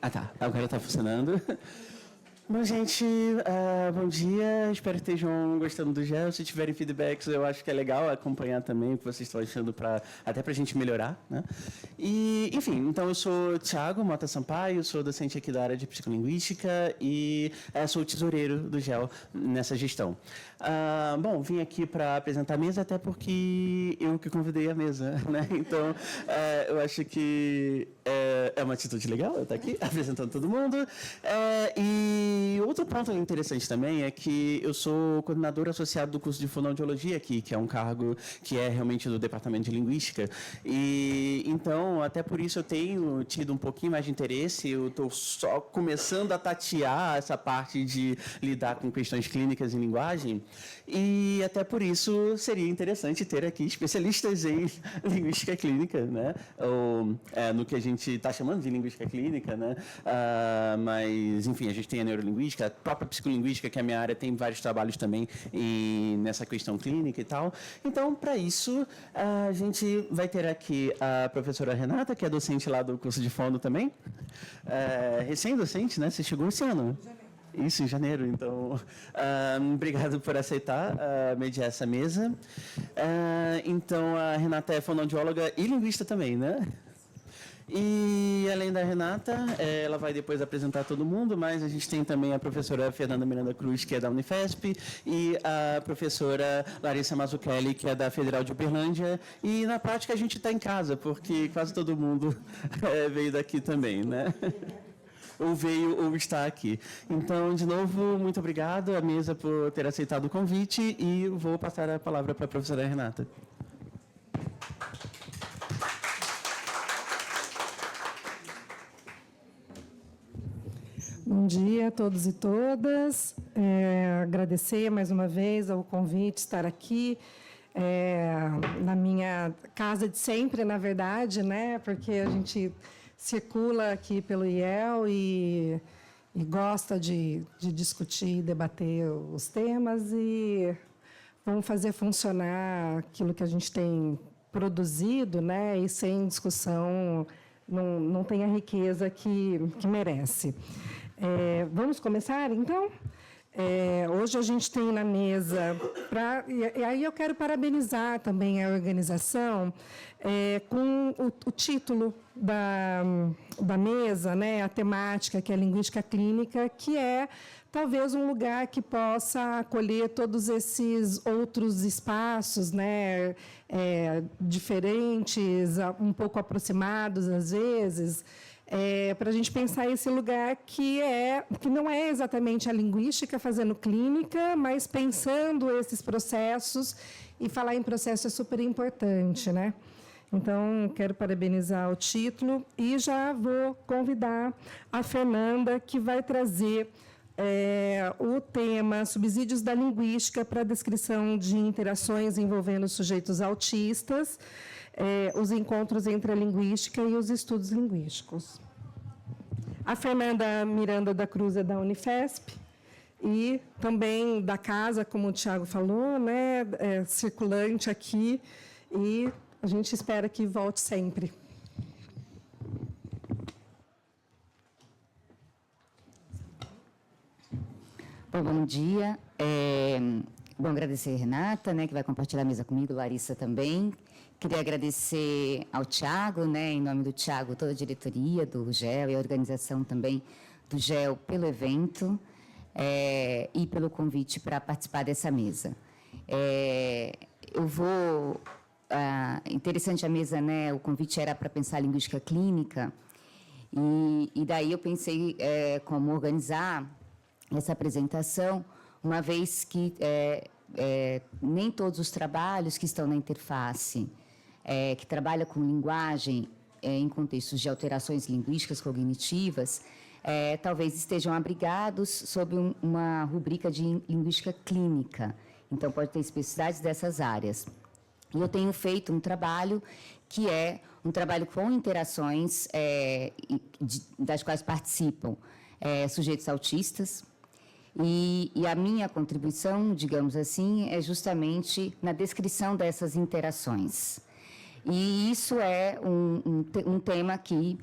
Ah, tá. Agora tá funcionando. Bom, gente, bom dia. Espero que estejam gostando do GEL. Se tiverem feedbacks, eu acho que é legal acompanhar também o que vocês estão achando, até para a gente melhorar, né? E, enfim, então eu sou Thiago Mota Sampaio, sou docente aqui da área de psicolinguística e sou o tesoureiro do GEL nessa gestão. Bom, vim aqui para apresentar a mesa, até porque eu que convidei a mesa, né? Então, eu acho que é uma atitude legal eu estar aqui apresentando todo mundo. E outro ponto interessante também é que eu sou coordenador associado do curso de fonoaudiologia aqui, que é um cargo que é realmente do departamento de linguística. E então, até por isso eu tenho tido um pouquinho mais de interesse. Eu estou só começando a tatear essa parte de lidar com questões clínicas em linguagem. E até por isso seria interessante ter aqui especialistas em linguística clínica, né? Ou no que a gente está chamando de linguística clínica, né? Mas, enfim, a gente tem a neurolinguística, a própria psicolinguística, que é a minha área, tem vários trabalhos também nessa questão clínica e tal. Então, para isso, a gente vai ter aqui a professora Renata, que é docente lá do curso de fono também. Recém-docente, né? Você chegou esse ano? Isso, em janeiro. Então, obrigado por aceitar mediar essa mesa. Então, a Renata é fonoaudióloga e linguista também, né? E, além da Renata, ela vai depois apresentar todo mundo, mas a gente tem também a professora Fernanda Miranda Cruz, que é da Unifesp, e a professora Larissa Mazzucchelli, que é da Federal de Uberlândia. E, na prática, a gente está em casa, porque quase todo mundo veio daqui também, né? Ou veio ou está aqui. Então, de novo, muito obrigado à mesa por ter aceitado o convite e vou passar a palavra para a professora Renata. Bom dia a todos e todas. Agradecer mais uma vez ao convite, estar aqui na minha casa de sempre, na verdade, né? Porque a gente circula aqui pelo IEL e gosta de discutir e debater os temas e vamos fazer funcionar aquilo que a gente tem produzido, né? E sem discussão não tem a riqueza que merece. Vamos começar, então? Hoje a gente tem na mesa, e aí eu quero parabenizar também a organização com o título da mesa, né, a temática, que é a linguística clínica, que é talvez um lugar que possa acolher todos esses outros espaços, né, diferentes, um pouco aproximados às vezes, para a gente pensar esse lugar que não é exatamente a linguística fazendo clínica, mas pensando esses processos, e falar em processo é super importante, né? Então, quero parabenizar o título e já vou convidar a Fernanda, que vai trazer o tema Subsídios da Linguística para a descrição de interações envolvendo sujeitos autistas, os encontros entre a linguística e os estudos linguísticos. A Fernanda Miranda da Cruz é da Unifesp e também da casa, como o Thiago falou, né, circulante aqui, e a gente espera que volte sempre. Bom dia. Bom, agradecer a Renata, né, que vai compartilhar a mesa comigo, Larissa também. Queria agradecer ao Thiago, né, em nome do Thiago, toda a diretoria do GEL e a organização também do GEL pelo evento e pelo convite para participar dessa mesa. Eu vou... interessante a mesa, né, o convite era para pensar a linguística clínica, e daí eu pensei como organizar essa apresentação, uma vez que nem todos os trabalhos que estão na interface, que trabalham com linguagem em contextos de alterações linguísticas cognitivas, talvez estejam abrigados sob uma rubrica de linguística clínica. Então, pode ter especificidades dessas áreas. E eu tenho feito um trabalho que é um trabalho com interações das quais participam sujeitos autistas, e a minha contribuição, digamos assim, é justamente na descrição dessas interações. E isso é um tema que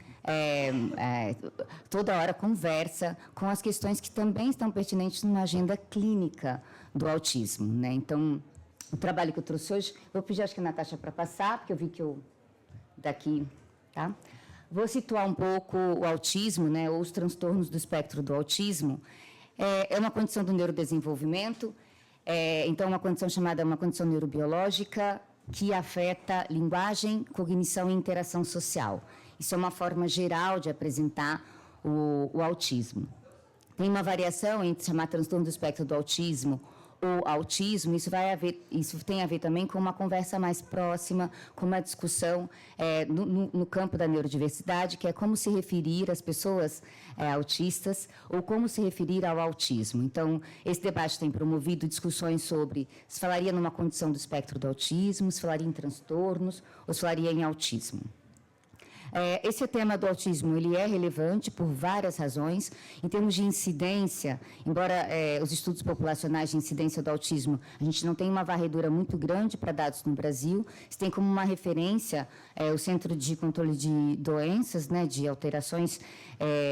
toda hora conversa com as questões que também estão pertinentes numa agenda clínica do autismo, né? Então, o trabalho que eu trouxe hoje, vou pedir, acho que a Natasha para passar, porque eu vi que daqui, tá? Vou situar um pouco o autismo, né, ou os transtornos do espectro do autismo. É uma condição do neurodesenvolvimento, então uma condição chamada uma condição neurobiológica que afeta linguagem, cognição e interação social. Isso é uma forma geral de apresentar o autismo. Tem uma variação entre chamar transtorno do espectro do autismo ou autismo, isso tem a ver também com uma conversa mais próxima, com uma discussão no campo da neurodiversidade, que é como se referir às pessoas autistas ou como se referir ao autismo. Então, esse debate tem promovido discussões sobre se falaria numa condição do espectro do autismo, se falaria em transtornos ou se falaria em autismo. Esse tema do autismo ele é relevante por várias razões. Em termos de incidência, embora os estudos populacionais de incidência do autismo, a gente não tem uma varredura muito grande para dados no Brasil. Se tem como uma referência o Centro de Controle de Doenças, né, de alterações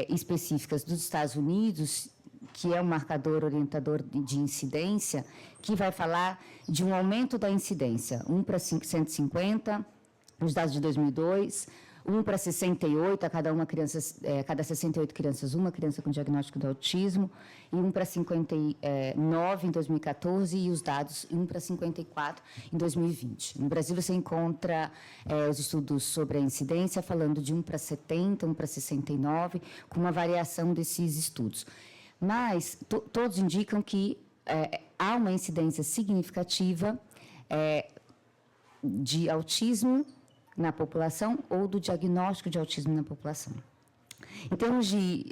específicas dos Estados Unidos, que é um marcador orientador de incidência, que vai falar de um aumento da incidência, 1 para 150, nos dados de 2002, 1 para 68, a cada 68 crianças, uma criança com diagnóstico de autismo, e 1 para 59 em 2014, e os dados 1 para 54 em 2020. No Brasil, você encontra os estudos sobre a incidência falando de 1 para 70, 1 para 69, com uma variação desses estudos. Mas todos indicam que há uma incidência significativa de autismo na população ou do diagnóstico de autismo na população. Em termos de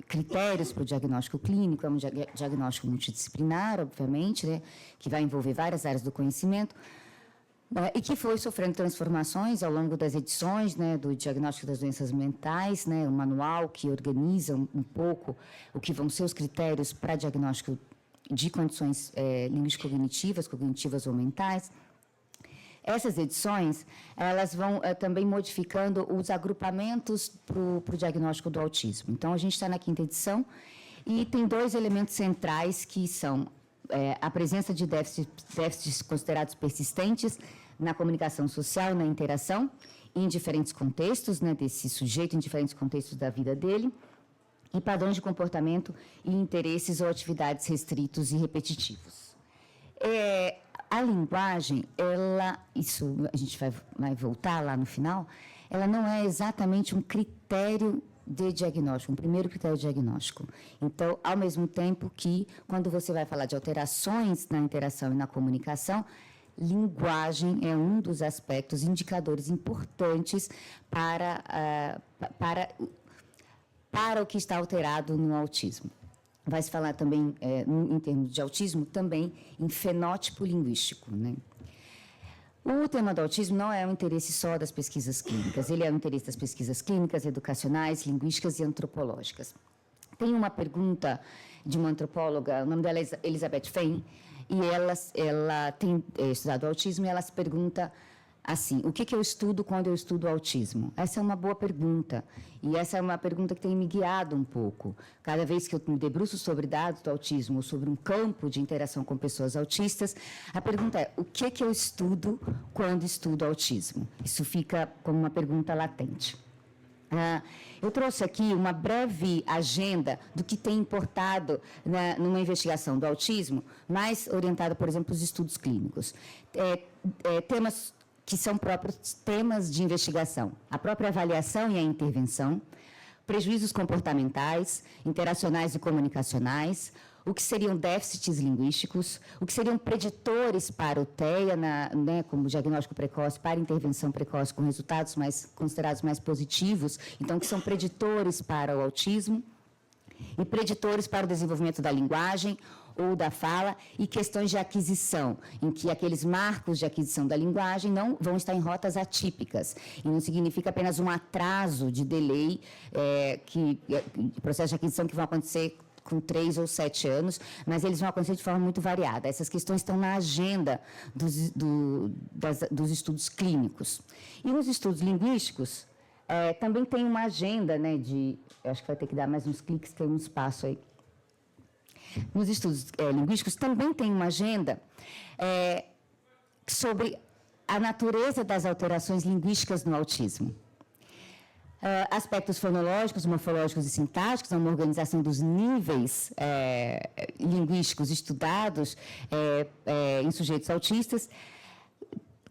critérios para o diagnóstico clínico, é um diagnóstico multidisciplinar, obviamente, né, que vai envolver várias áreas do conhecimento, e que foi sofrendo transformações ao longo das edições, né, do diagnóstico das doenças mentais, né, um manual que organiza um pouco o que vão ser os critérios para diagnóstico de condições cognitivas ou mentais. Essas edições, elas vão também modificando os agrupamentos para o diagnóstico do autismo. Então, a gente está na 5ª edição e tem 2 elementos centrais que são a presença de déficits considerados persistentes na comunicação social, na interação, em diferentes contextos, né, desse sujeito, em diferentes contextos da vida dele, e padrões de comportamento e interesses ou atividades restritos e repetitivos. A linguagem, isso a gente vai voltar lá no final, ela não é exatamente um critério de diagnóstico, um primeiro critério de diagnóstico. Então, ao mesmo tempo que, quando você vai falar de alterações na interação e na comunicação, linguagem é um dos aspectos, indicadores importantes para o que está alterado no autismo. Vai se falar também, em termos de autismo, também em fenótipo linguístico, né? O tema do autismo não é um interesse só das pesquisas clínicas, ele é um interesse das pesquisas clínicas, educacionais, linguísticas e antropológicas. Tem uma pergunta de uma antropóloga, o nome dela é Elizabeth Fein, e ela tem estudado autismo, e ela se pergunta assim, o que eu estudo quando eu estudo autismo? Essa é uma boa pergunta, e essa é uma pergunta que tem me guiado um pouco. Cada vez que eu me debruço sobre dados do autismo, ou sobre um campo de interação com pessoas autistas, a pergunta é, o que eu estudo quando estudo autismo? Isso fica como uma pergunta latente. Eu trouxe aqui uma breve agenda do que tem importado numa investigação do autismo, mais orientada, por exemplo, aos estudos clínicos. Temas que são próprios temas de investigação, a própria avaliação e a intervenção, prejuízos comportamentais, interacionais e comunicacionais, o que seriam déficits linguísticos, o que seriam preditores para o TEA, né, como diagnóstico precoce, para intervenção precoce, com resultados considerados mais positivos, então, que são preditores para o autismo, e preditores para o desenvolvimento da linguagem ou da fala, e questões de aquisição, em que aqueles marcos de aquisição da linguagem não vão estar em rotas atípicas, e não significa apenas um atraso de delay, processo de aquisição que vão acontecer com 3 ou 7 anos, mas eles vão acontecer de forma muito variada. Essas questões estão na agenda dos estudos clínicos. E nos estudos linguísticos, também tem uma agenda, né, eu acho que vai ter que dar mais uns cliques, tem um espaço aí. Nos estudos linguísticos também tem uma agenda sobre a natureza das alterações linguísticas no autismo. Aspectos fonológicos, morfológicos e sintáticos, uma organização dos níveis linguísticos estudados em sujeitos autistas,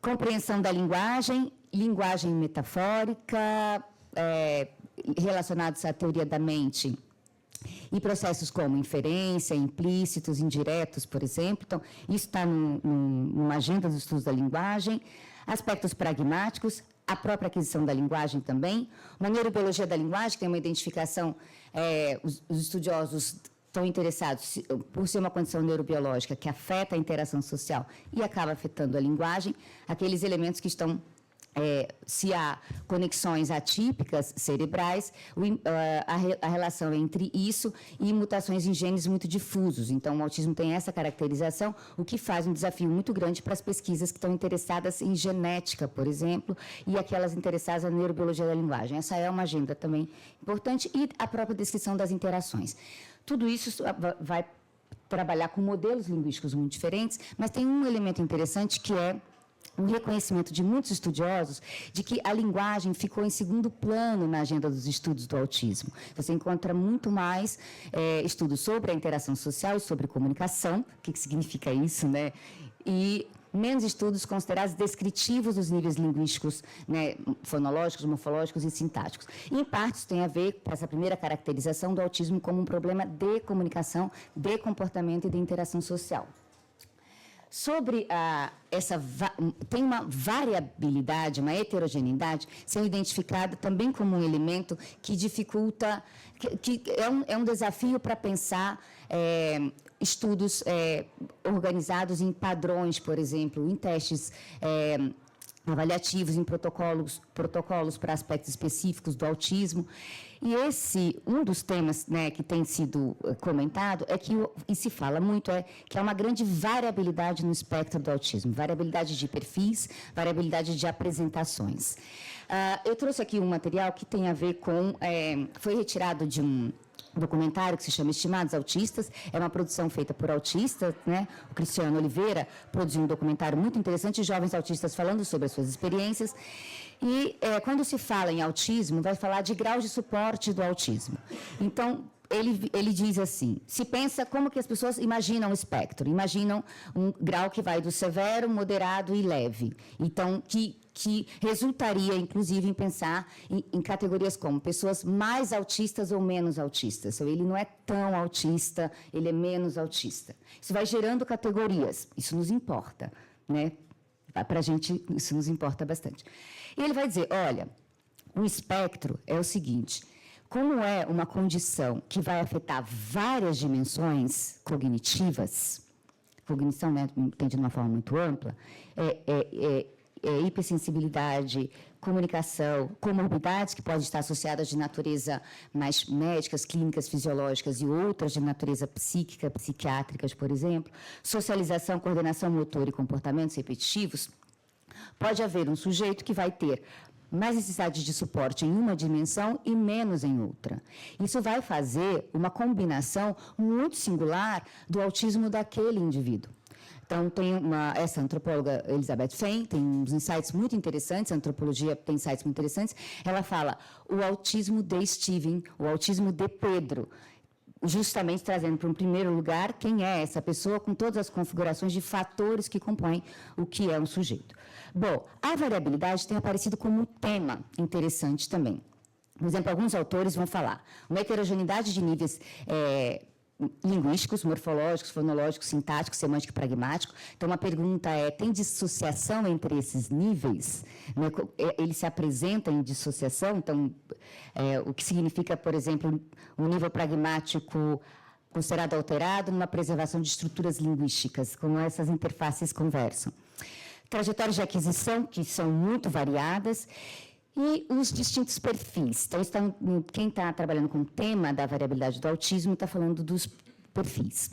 compreensão da linguagem, linguagem metafórica, relacionados à teoria da mente, e processos como inferência, implícitos, indiretos, por exemplo. Então, isso está numa agenda dos estudos da linguagem. Aspectos pragmáticos, a própria aquisição da linguagem também. Uma neurobiologia da linguagem, que tem uma identificação, os estudiosos estão interessados por ser uma condição neurobiológica que afeta a interação social e acaba afetando a linguagem, aqueles elementos que estão... se há conexões atípicas cerebrais, a relação entre isso e mutações em genes muito difusos. Então, o autismo tem essa caracterização, o que faz um desafio muito grande para as pesquisas que estão interessadas em genética, por exemplo, e aquelas interessadas na neurobiologia da linguagem. Essa é uma agenda também importante, e a própria descrição das interações. Tudo isso vai trabalhar com modelos linguísticos muito diferentes, mas tem um elemento interessante que é um reconhecimento de muitos estudiosos de que a linguagem ficou em segundo plano na agenda dos estudos do autismo. Você encontra muito mais estudos sobre a interação social e sobre comunicação, o que significa isso, né? E menos estudos considerados descritivos dos níveis linguísticos, né, fonológicos, morfológicos e sintáticos. E, em parte, isso tem a ver com essa primeira caracterização do autismo como um problema de comunicação, de comportamento e de interação social. Sobre tem uma variabilidade, uma heterogeneidade, sendo identificada também como um elemento que dificulta, que é um desafio para pensar estudos organizados em padrões, por exemplo, em testes avaliativos, em protocolos para aspectos específicos do autismo. E um dos temas, né, que tem sido comentado e se fala muito, que há uma grande variabilidade no espectro do autismo, variabilidade de perfis, variabilidade de apresentações. Eu trouxe aqui um material que tem a ver com, foi retirado de um documentário que se chama Estimados Autistas, é uma produção feita por autistas, né? O Cristiano Oliveira produziu um documentário muito interessante de jovens autistas falando sobre as suas experiências. E quando se fala em autismo, vai falar de graus de suporte do autismo. Então, ele diz assim, se pensa como que as pessoas imaginam o espectro, imaginam um grau que vai do severo, moderado e leve. Então, que resultaria, inclusive, em pensar em categorias como pessoas mais autistas ou menos autistas. Então, ele não é tão autista, ele é menos autista. Isso vai gerando categorias, isso nos importa, né? Para a gente, isso nos importa bastante. E ele vai dizer, olha, o espectro é o seguinte, como é uma condição que vai afetar várias dimensões cognitivas, cognição, né, entende de uma forma muito ampla, hipersensibilidade, comunicação, comorbidades que podem estar associadas de natureza mais médicas, clínicas, fisiológicas e outras de natureza psíquica, psiquiátricas, por exemplo, socialização, coordenação motor e comportamentos repetitivos, pode haver um sujeito que vai ter mais necessidade de suporte em uma dimensão e menos em outra. Isso vai fazer uma combinação muito singular do autismo daquele indivíduo. Então, tem essa antropóloga, Elizabeth Fein, tem uns insights muito interessantes, a antropologia tem insights muito interessantes. Ela fala o autismo de Steven, o autismo de Pedro, justamente trazendo para um primeiro lugar quem é essa pessoa com todas as configurações de fatores que compõem o que é um sujeito. Bom, a variabilidade tem aparecido como um tema interessante também. Por exemplo, alguns autores vão falar uma heterogeneidade de níveis linguísticos, morfológicos, fonológicos, sintáticos, semântico e pragmático. Então, uma pergunta tem dissociação entre esses níveis? Ele se apresenta em dissociação? Então, o que significa, por exemplo, um nível pragmático considerado alterado numa preservação de estruturas linguísticas, como essas interfaces conversam. Trajetórias de aquisição, que são muito variadas, E os distintos perfis. Então, quem está trabalhando com o tema da variabilidade do autismo está falando dos perfis.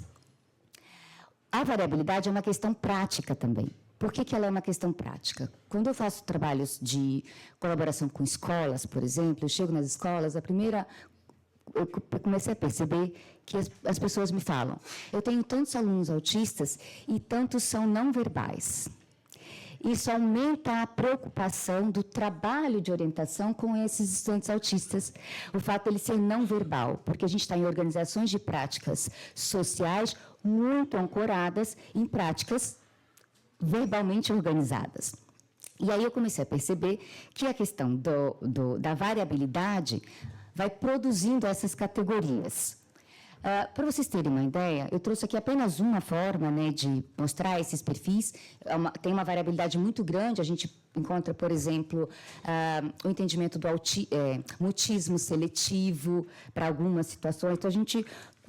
A variabilidade é uma questão prática também. Por que ela é uma questão prática? Quando eu faço trabalhos de colaboração com escolas, por exemplo, eu chego nas escolas, eu comecei a perceber que as pessoas me falam, eu tenho tantos alunos autistas e tantos são não verbais. Isso aumenta a preocupação do trabalho de orientação com esses estudantes autistas, o fato de ele ser não verbal, porque a gente está em organizações de práticas sociais muito ancoradas em práticas verbalmente organizadas. E aí eu comecei a perceber que a questão da variabilidade vai produzindo essas categorias. Para vocês terem uma ideia, eu trouxe aqui apenas uma forma, né, de mostrar esses perfis. Tem uma variabilidade muito grande. A gente encontra, por exemplo, o entendimento do mutismo seletivo para algumas situações. Então,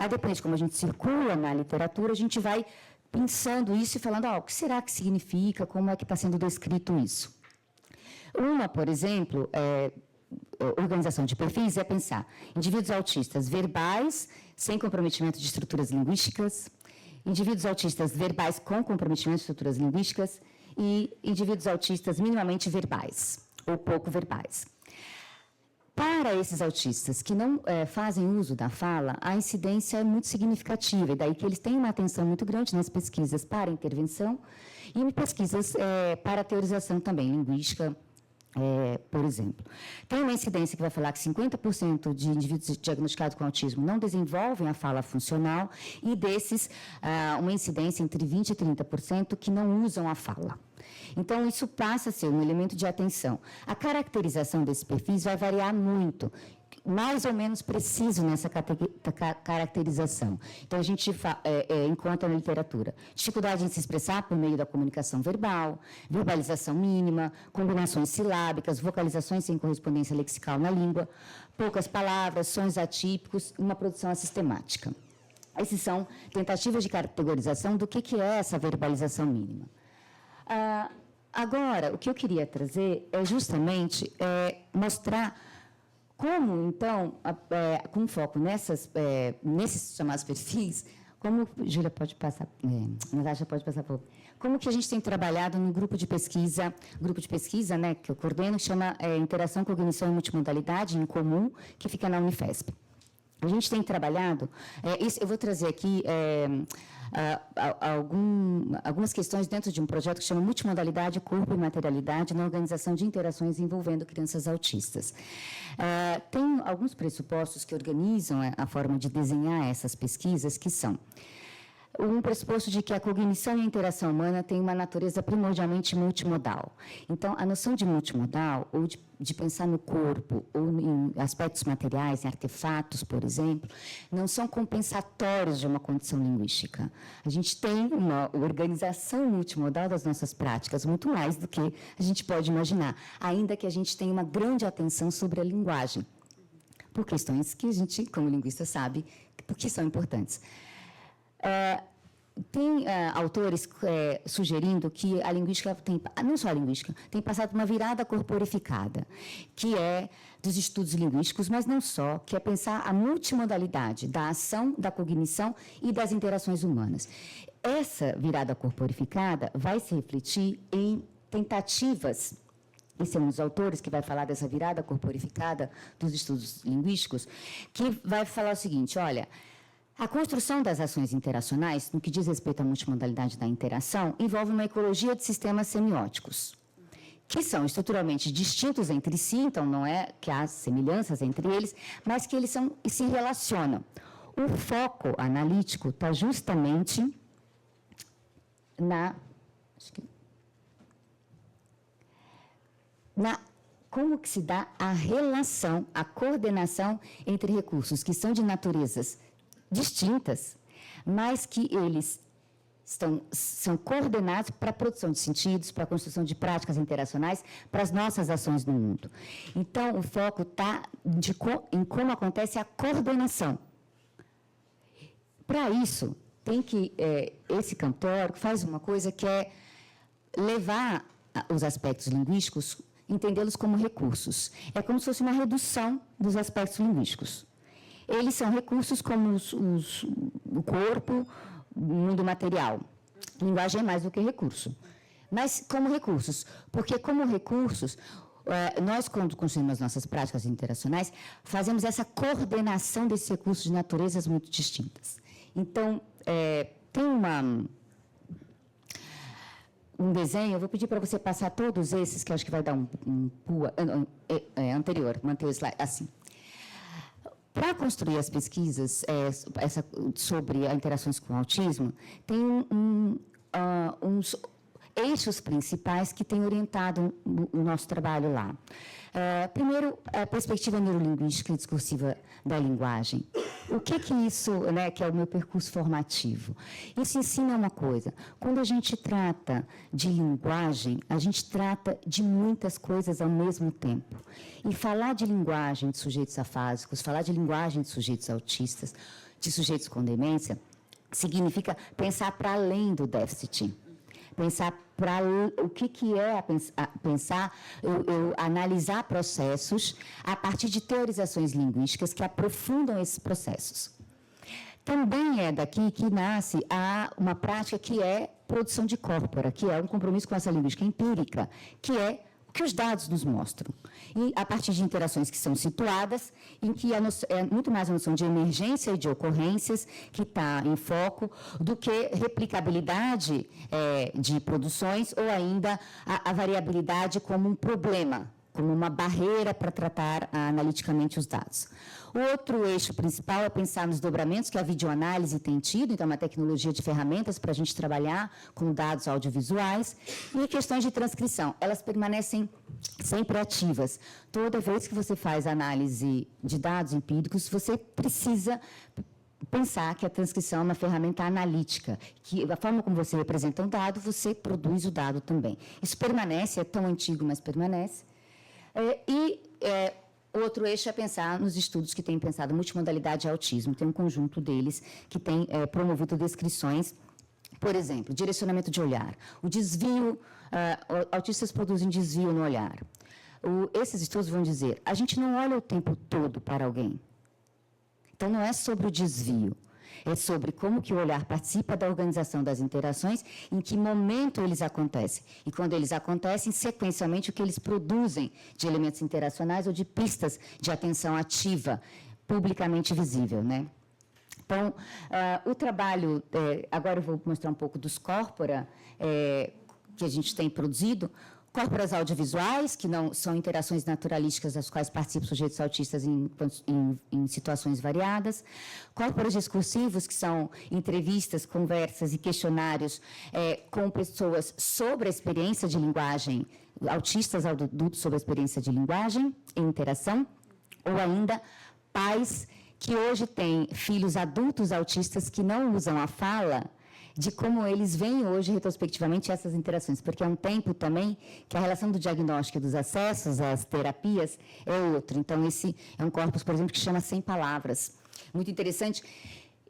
depende de como a gente circula na literatura, a gente vai pensando isso e falando, o que será que significa, como é que está sendo descrito isso. Uma, por exemplo, organização de perfis é pensar indivíduos autistas verbais, sem comprometimento de estruturas linguísticas, indivíduos autistas verbais com comprometimento de estruturas linguísticas e indivíduos autistas minimamente verbais ou pouco verbais. Para esses autistas que não fazem uso da fala, a incidência é muito significativa, e daí que eles têm uma atenção muito grande nas pesquisas para intervenção e em pesquisas para teorização também, linguística, por exemplo. Tem uma incidência que vai falar que 50% de indivíduos diagnosticados com autismo não desenvolvem a fala funcional e desses, uma incidência entre 20% e 30% que não usam a fala. Então, isso passa a ser um elemento de atenção. A caracterização desses perfis vai variar muito, mais ou menos preciso nessa caracterização. Então, a gente encontra na literatura dificuldade em se expressar por meio da comunicação verbal, verbalização mínima, combinações silábicas, vocalizações sem correspondência lexical na língua, poucas palavras, sons atípicos, uma produção assistemática. Essas são tentativas de categorização do que é essa verbalização mínima. Agora, o que eu queria trazer é justamente mostrar como, então, com foco nesses chamados perfis, como, Júlia pode passar, Natasha pode passar por, como que a gente tem trabalhado no grupo de pesquisa, né, que eu coordeno, que chama Interação, Cognição e Multimodalidade em Comum, que fica na Unifesp. A gente tem trabalhado, eu vou trazer aqui algumas questões dentro de um projeto que chama Multimodalidade, Corpo e Materialidade na Organização de Interações envolvendo crianças autistas. Tem alguns pressupostos que organizam a forma de desenhar essas pesquisas, que são um pressuposto de que a cognição e a interação humana têm uma natureza primordialmente multimodal. Então, a noção de multimodal, ou de pensar no corpo, ou em aspectos materiais, em artefatos, por exemplo, não são compensatórios de uma condição linguística. A gente tem uma organização multimodal das nossas práticas, muito mais do que a gente pode imaginar, ainda que a gente tenha uma grande atenção sobre a linguagem, por questões que a gente, como linguista, sabe porque são importantes. Tem autores sugerindo que a linguística não só a linguística, tem passado por uma virada corporificada, que é dos estudos linguísticos, mas não só, que é pensar a multimodalidade da ação, da cognição e das interações humanas. Essa virada corporificada vai se refletir em tentativas. Esse é um dos autores que vai falar dessa virada corporificada dos estudos linguísticos, que vai falar o seguinte, olha, a construção das ações interacionais, no que diz respeito à multimodalidade da interação, envolve uma ecologia de sistemas semióticos, que são estruturalmente distintos entre si, então não é que há semelhanças entre eles, mas que eles se relacionam. O foco analítico está justamente como que se dá a relação, a coordenação entre recursos que são de naturezas distintas, mas que eles são coordenados para a produção de sentidos, para a construção de práticas interacionais, para as nossas ações no mundo. Então, o foco está em como acontece a coordenação. Para isso, tem que esse campo teórico faz uma coisa que é levar os aspectos linguísticos entendê-los como recursos. É como se fosse uma redução dos aspectos linguísticos. Eles são recursos como o corpo, o mundo material. Linguagem é mais do que recurso. Mas como recursos, porque como recursos, nós, quando construímos as nossas práticas interacionais, fazemos essa coordenação desses recursos de naturezas muito distintas. Então, tem um desenho, eu vou pedir para você passar todos esses, que eu acho que vai dar um pulo anterior, manter o slide, assim. Para construir as pesquisas sobre interações com o autismo, tem uns eixos principais que têm orientado o nosso trabalho lá. Primeiro, a perspectiva neurolinguística e discursiva da linguagem. O que isso, né, que é o meu percurso formativo? Isso ensina uma coisa. Quando a gente trata de linguagem, a gente trata de muitas coisas ao mesmo tempo. E falar de linguagem de sujeitos afásicos, falar de linguagem de sujeitos autistas, de sujeitos com demência, significa pensar para além do déficit. Pensar para o que é analisar processos a partir de teorizações linguísticas que aprofundam esses processos. Também é daqui que nasce uma prática que é produção de corpora, que é um compromisso com essa linguística empírica, que é o que os dados nos mostram. E a partir de interações que são situadas, em que é muito mais a noção de emergência e de ocorrências que está em foco do que replicabilidade de produções ou ainda a variabilidade como um problema, como uma barreira para tratar analiticamente os dados. O outro eixo principal é pensar nos dobramentos que a videoanálise tem tido, então uma tecnologia de ferramentas para a gente trabalhar com dados audiovisuais, e questões de transcrição. Elas permanecem sempre ativas. Toda vez que você faz análise de dados empíricos, você precisa pensar que a transcrição é uma ferramenta analítica, que a forma como você representa um dado, você produz o dado também. Isso permanece, é tão antigo, mas permanece. Outro eixo é pensar nos estudos que têm pensado multimodalidade e autismo. Tem um conjunto deles que tem promovido descrições, por exemplo, direcionamento de olhar. O desvio, autistas produzem desvio no olhar. Esses estudos vão dizer, a gente não olha o tempo todo para alguém. Então, não é sobre o desvio. É sobre como que o olhar participa da organização das interações, em que momento eles acontecem. E quando eles acontecem, sequencialmente, o que eles produzem de elementos interacionais ou de pistas de atenção ativa, publicamente visível, né? Então, o trabalho, agora eu vou mostrar um pouco dos corpora que a gente tem produzido. Corporas audiovisuais, que não são interações naturalísticas das quais participam sujeitos autistas em situações variadas. Corporas discursivos, que são entrevistas, conversas e questionários com pessoas sobre a experiência de linguagem, autistas adultos sobre a experiência de linguagem e interação, ou ainda pais que hoje têm filhos adultos autistas que não usam a fala, de como eles veem hoje, retrospectivamente, essas interações. Porque é um tempo também que a relação do diagnóstico e dos acessos às terapias é outro. Então, esse é um corpus, por exemplo, que chama 100 palavras. Muito interessante.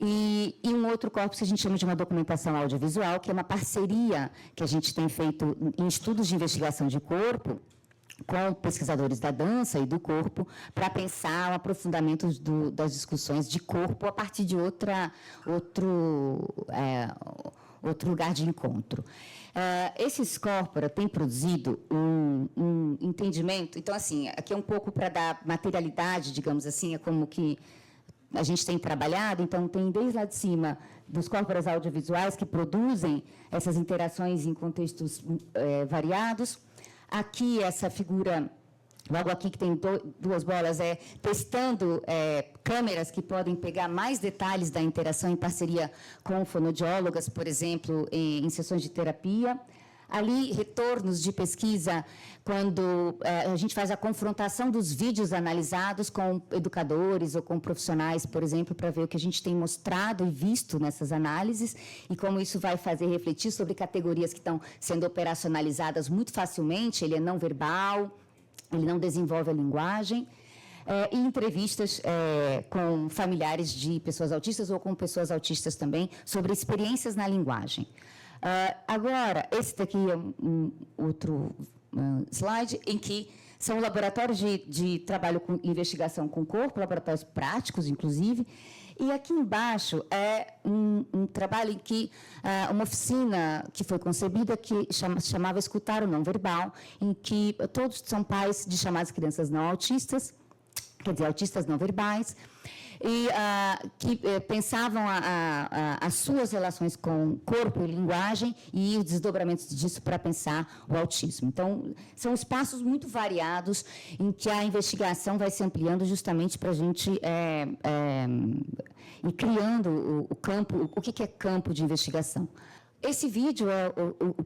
E um outro corpus que a gente chama de uma documentação audiovisual, que é uma parceria que a gente tem feito em estudos de investigação de corpo, com pesquisadores da dança e do corpo, para pensar o aprofundamento das discussões de corpo a partir de outro lugar de encontro. Esses corpora têm produzido um entendimento. Então, assim, aqui é um pouco para dar materialidade, digamos assim, é como que a gente tem trabalhado. Então, tem desde lá de cima dos corporas audiovisuais que produzem essas interações em contextos variados. Aqui, essa figura, logo aqui que tem duas bolas, testando câmeras que podem pegar mais detalhes da interação em parceria com fonoaudiólogas, por exemplo, em sessões de terapia. Ali, retornos de pesquisa, quando a gente faz a confrontação dos vídeos analisados com educadores ou com profissionais, por exemplo, para ver o que a gente tem mostrado e visto nessas análises e como isso vai fazer refletir sobre categorias que estão sendo operacionalizadas muito facilmente. Ele é não verbal, ele não desenvolve a linguagem. E entrevistas com familiares de pessoas autistas ou com pessoas autistas também sobre experiências na linguagem. Agora, esse daqui é slide, em que são laboratórios de trabalho com investigação com o corpo, laboratórios práticos, inclusive. E aqui embaixo é um trabalho em que uma oficina que foi concebida que chamava Escutar o Não Verbal, em que todos são pais de chamadas crianças não autistas, quer dizer, autistas não verbais, e que pensavam as suas relações com corpo e linguagem e os desdobramentos disso para pensar o autismo. Então, são espaços muito variados em que a investigação vai se ampliando justamente para a gente ir criando o campo, o que é campo de investigação. Esse vídeo é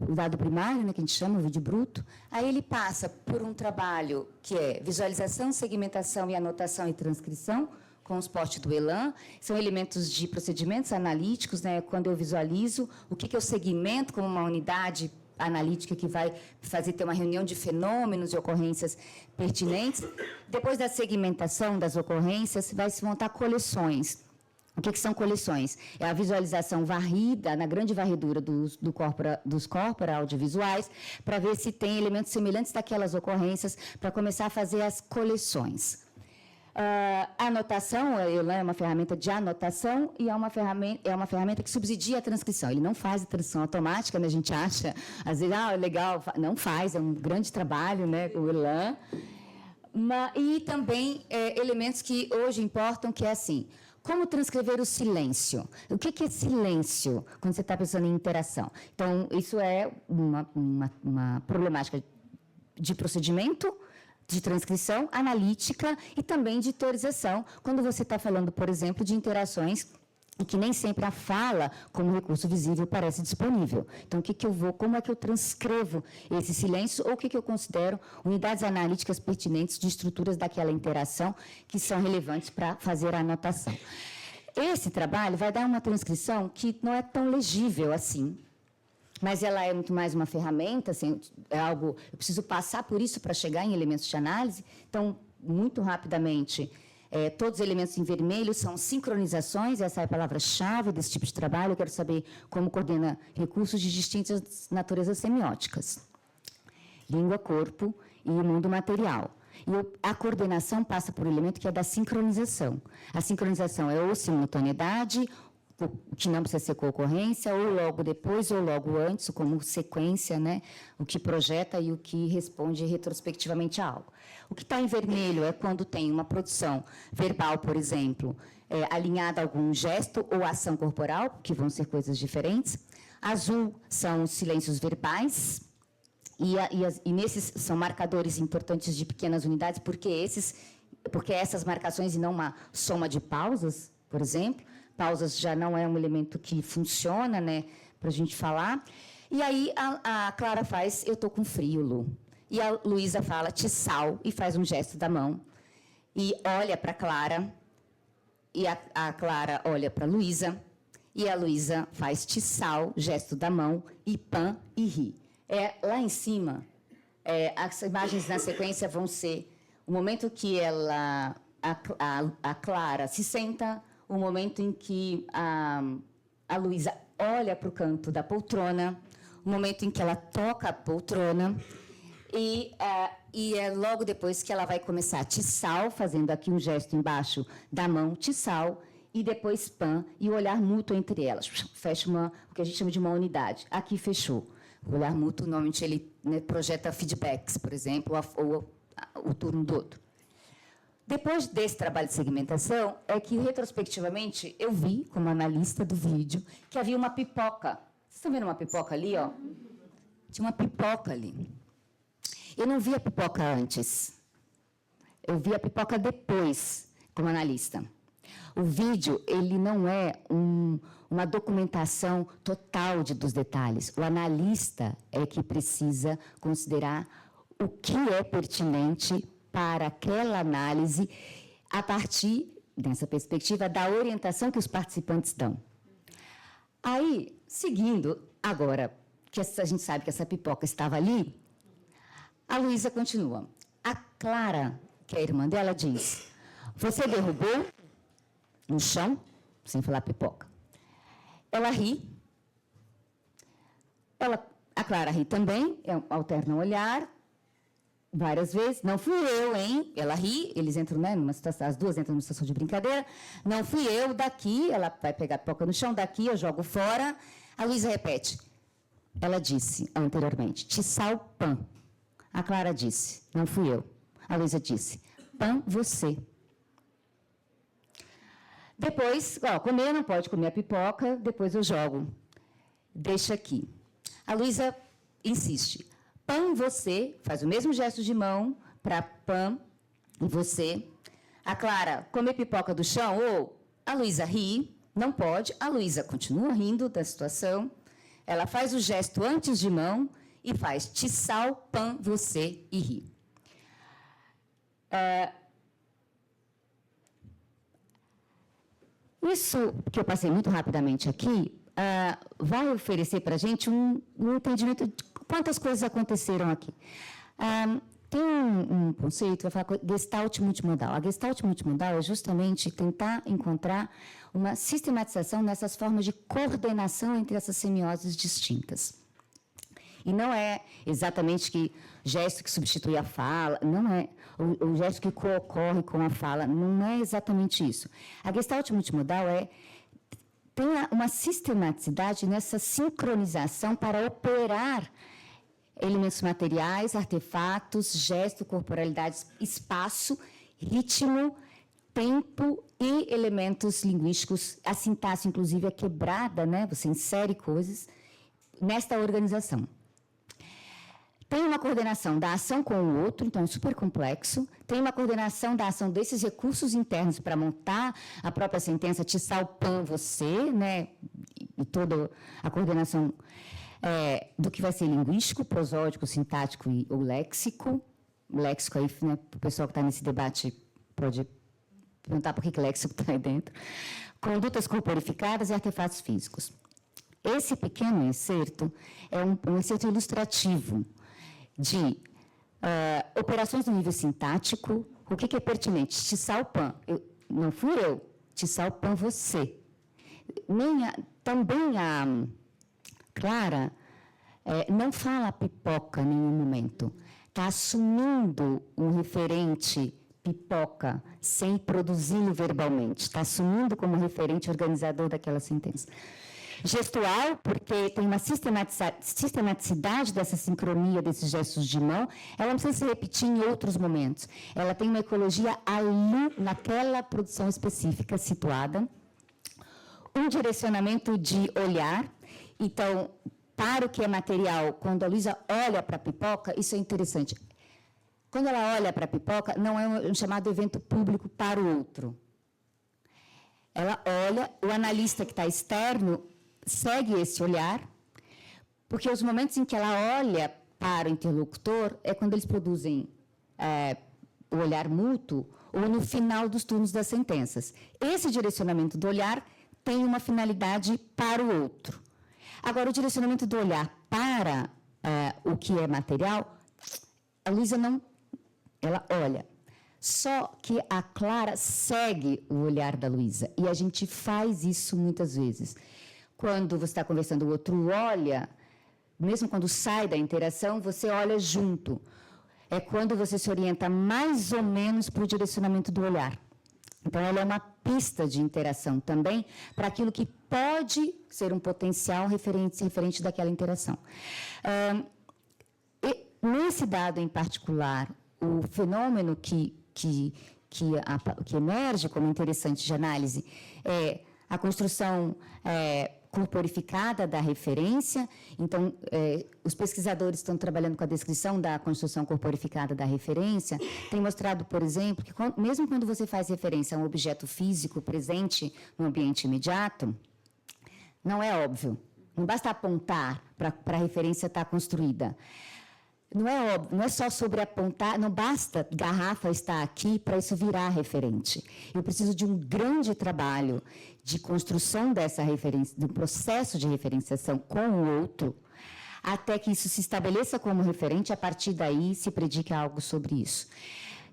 o dado primário, né, que a gente chama, o vídeo bruto. Aí ele passa por um trabalho que é visualização, segmentação e anotação e transcrição, com o suporte do ELAN. São elementos de procedimentos analíticos, né, quando eu visualizo o que eu segmento como uma unidade analítica que vai fazer ter uma reunião de fenômenos e ocorrências pertinentes. Depois da segmentação das ocorrências, vai se montar coleções. O que são coleções? É a visualização varrida, na grande varredura dos corpora audiovisuais, para ver se tem elementos semelhantes daquelas ocorrências, para começar a fazer as coleções. A anotação, é uma ferramenta de anotação e é uma ferramenta que subsidia a transcrição. Ele não faz a transcrição automática, né? A gente acha, às vezes, legal, não faz, é um grande trabalho, né, o ELAN. E também elementos que hoje importam, que é assim, como transcrever o silêncio? O que é silêncio quando você está pensando em interação? Então, isso é uma problemática de procedimento, de transcrição, analítica e também de teorização, quando você está falando, por exemplo, de interações e que nem sempre a fala, como recurso visível, parece disponível. Então, como é que eu transcrevo esse silêncio, ou o que eu considero unidades analíticas pertinentes de estruturas daquela interação que são relevantes para fazer a anotação. Esse trabalho vai dar uma transcrição que não é tão legível assim, mas ela é muito mais uma ferramenta, assim, é algo, eu preciso passar por isso para chegar em elementos de análise. Então, muito rapidamente, todos os elementos em vermelho são sincronizações, essa é a palavra-chave desse tipo de trabalho. Eu quero saber como coordena recursos de distintas naturezas semióticas. Língua, corpo e o mundo material. E a coordenação passa por um elemento que é da sincronização. A sincronização é ou simultaneidade, que não precisa ser concorrência, ou logo depois, ou logo antes, como sequência, né? O que projeta e o que responde retrospectivamente a algo. O que está em vermelho é quando tem uma produção verbal, por exemplo, alinhada a algum gesto ou ação corporal, que vão ser coisas diferentes. Azul são os silêncios verbais, e nesses são marcadores importantes de pequenas unidades, porque essas marcações e não uma soma de pausas, por exemplo. Pausas já não é um elemento que funciona, né, para a gente falar. E aí a Clara faz, eu estou com frio, Lu. E a Luísa fala, tissal, e faz um gesto da mão. E olha para a Clara, e a Clara olha para a Luísa, e a Luísa faz tissal, gesto da mão, e pan, e ri. Lá em cima, as imagens na sequência vão ser o momento que a Clara se senta, o momento em que a Luísa olha para o canto da poltrona, o momento em que ela toca a poltrona, e é logo depois que ela vai começar tissal, fazendo aqui um gesto embaixo da mão, tissal, e depois pan, e o olhar mútuo entre elas. Fecha o que a gente chama de uma unidade. Aqui fechou. O olhar mútuo, normalmente, ele, né, projeta feedbacks, por exemplo, ou o turno do outro. Depois desse trabalho de segmentação, é que, retrospectivamente, eu vi, como analista do vídeo, que havia uma pipoca. Vocês estão vendo uma pipoca ali, ó? Tinha uma pipoca ali. Eu não vi a pipoca antes. Eu vi a pipoca depois, como analista. O vídeo, ele não é uma documentação total dos detalhes. O analista é que precisa considerar o que é pertinente para aquela análise a partir, dessa perspectiva, da orientação que os participantes dão. Aí, seguindo, agora que a gente sabe que essa pipoca estava ali, a Luísa continua. A Clara, que é a irmã dela, diz, você derrubou no chão, sem falar pipoca. Ela ri. A Clara ri também, alterna o olhar, várias vezes, não fui eu, hein? Ela ri, eles entram, né, numa situação, as duas entram numa situação de brincadeira. Não fui eu, daqui, ela vai pegar a pipoca no chão, daqui eu jogo fora. A Luísa repete. Ela disse anteriormente, tissal pan. A Clara disse, não fui eu. A Luísa disse, pan você. Depois, comer não pode comer a pipoca, depois eu jogo. Deixa aqui. A Luísa insiste. Pan você, faz o mesmo gesto de mão para pan e você. A Clara, comer pipoca do chão, ou a Luísa ri, não pode. A Luísa continua rindo da situação. Ela faz o gesto antes de mão e faz tissal, pan, você e ri. Isso que eu passei muito rapidamente aqui vai oferecer para a gente um entendimento de quantas coisas aconteceram aqui. Tem um conceito, vai falar Gestalt multimodal. A Gestalt multimodal é justamente tentar encontrar uma sistematização nessas formas de coordenação entre essas semioses distintas. E não é exatamente que gesto que substitui a fala, não é. O gesto que co-ocorre com a fala, não é exatamente isso. A Gestalt multimodal tem uma sistematicidade nessa sincronização para operar elementos materiais, artefatos, gesto, corporalidade, espaço, ritmo, tempo e elementos linguísticos. A sintaxe, inclusive, é quebrada, né? Você insere coisas nesta organização. Tem uma coordenação da ação com o outro, então é super complexo. Tem uma coordenação da ação desses recursos internos para montar a própria sentença, tissal, pan, você, né? E toda a coordenação do que vai ser linguístico, prosódico, sintático ou léxico. Léxico aí, né, para o pessoal que está nesse debate pode perguntar por que léxico está aí dentro. Condutas corporificadas e artefatos físicos. Esse pequeno excerto é um excerto ilustrativo de operações no nível sintático. O que é pertinente? Tissal, pan. Não fui eu. Tissal, pan, você. Também a Clara não fala pipoca em nenhum momento. Está assumindo um referente pipoca sem produzi-lo verbalmente. Está assumindo como referente organizador daquela sentença. Gestual, porque tem uma sistematicidade dessa sincronia desses gestos de mão, ela não precisa se repetir em outros momentos. Ela tem uma ecologia ali, naquela produção específica situada. Um direcionamento de olhar. Então, para o que é material, quando a Luísa olha para a pipoca, isso é interessante. Quando ela olha para a pipoca, não é um chamado evento público para o outro. Ela olha, o analista que está externo segue esse olhar, porque os momentos em que ela olha para o interlocutor é quando eles produzem o olhar mútuo ou no final dos turnos das sentenças. Esse direcionamento do olhar tem uma finalidade para o outro. Agora, o direcionamento do olhar para o que é material, a Luísa não... Ela olha. Só que a Clara segue o olhar da Luísa. E a gente faz isso muitas vezes. Quando você está conversando, o outro olha, mesmo quando sai da interação, você olha junto. É quando você se orienta mais ou menos para o direcionamento do olhar. Então, ela é uma pista de interação também para aquilo que pode ser um potencial referente daquela interação. E nesse dado em particular, o fenômeno que emerge como interessante de análise é a construção corporificada da referência. Então, os pesquisadores estão trabalhando com a descrição da construção corporificada da referência, tem mostrado, por exemplo, que mesmo quando você faz referência a um objeto físico presente no ambiente imediato, não é óbvio, não basta apontar para a referência estar construída. Não é óbvio, não é só sobre apontar, não basta garrafa estar aqui para isso virar referente. Eu preciso de um grande trabalho de construção dessa referência, do processo de referenciação com o outro, até que isso se estabeleça como referente, a partir daí se predica algo sobre isso.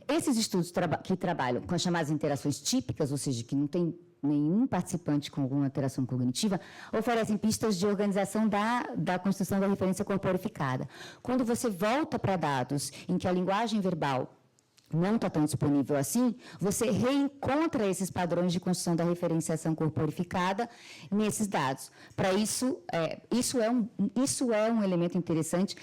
esses estudos que trabalham com as chamadas interações típicas, ou seja, que não tem nenhum participante com alguma alteração cognitiva, oferecem pistas de organização da construção da referência corporificada. Quando você volta para dados em que a linguagem verbal não está tão disponível assim, você reencontra esses padrões de construção da referenciação corporificada nesses dados. Para isso, isso é um elemento interessante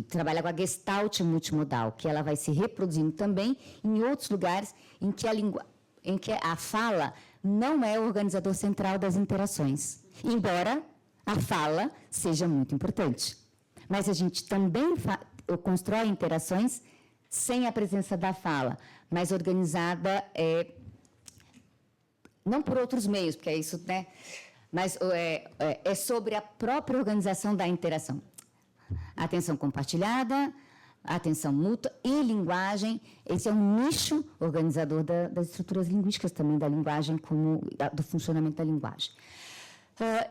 trabalhar com a Gestalt multimodal, que ela vai se reproduzindo também em outros lugares em que a fala não é o organizador central das interações, embora a fala seja muito importante. Mas a gente também constrói interações sem a presença da fala, mas organizada não por outros meios, porque é isso, né? Mas é sobre a própria organização da interação. Atenção compartilhada, atenção mútua e linguagem. Esse é um nicho organizador das estruturas linguísticas também, da linguagem, do funcionamento da linguagem.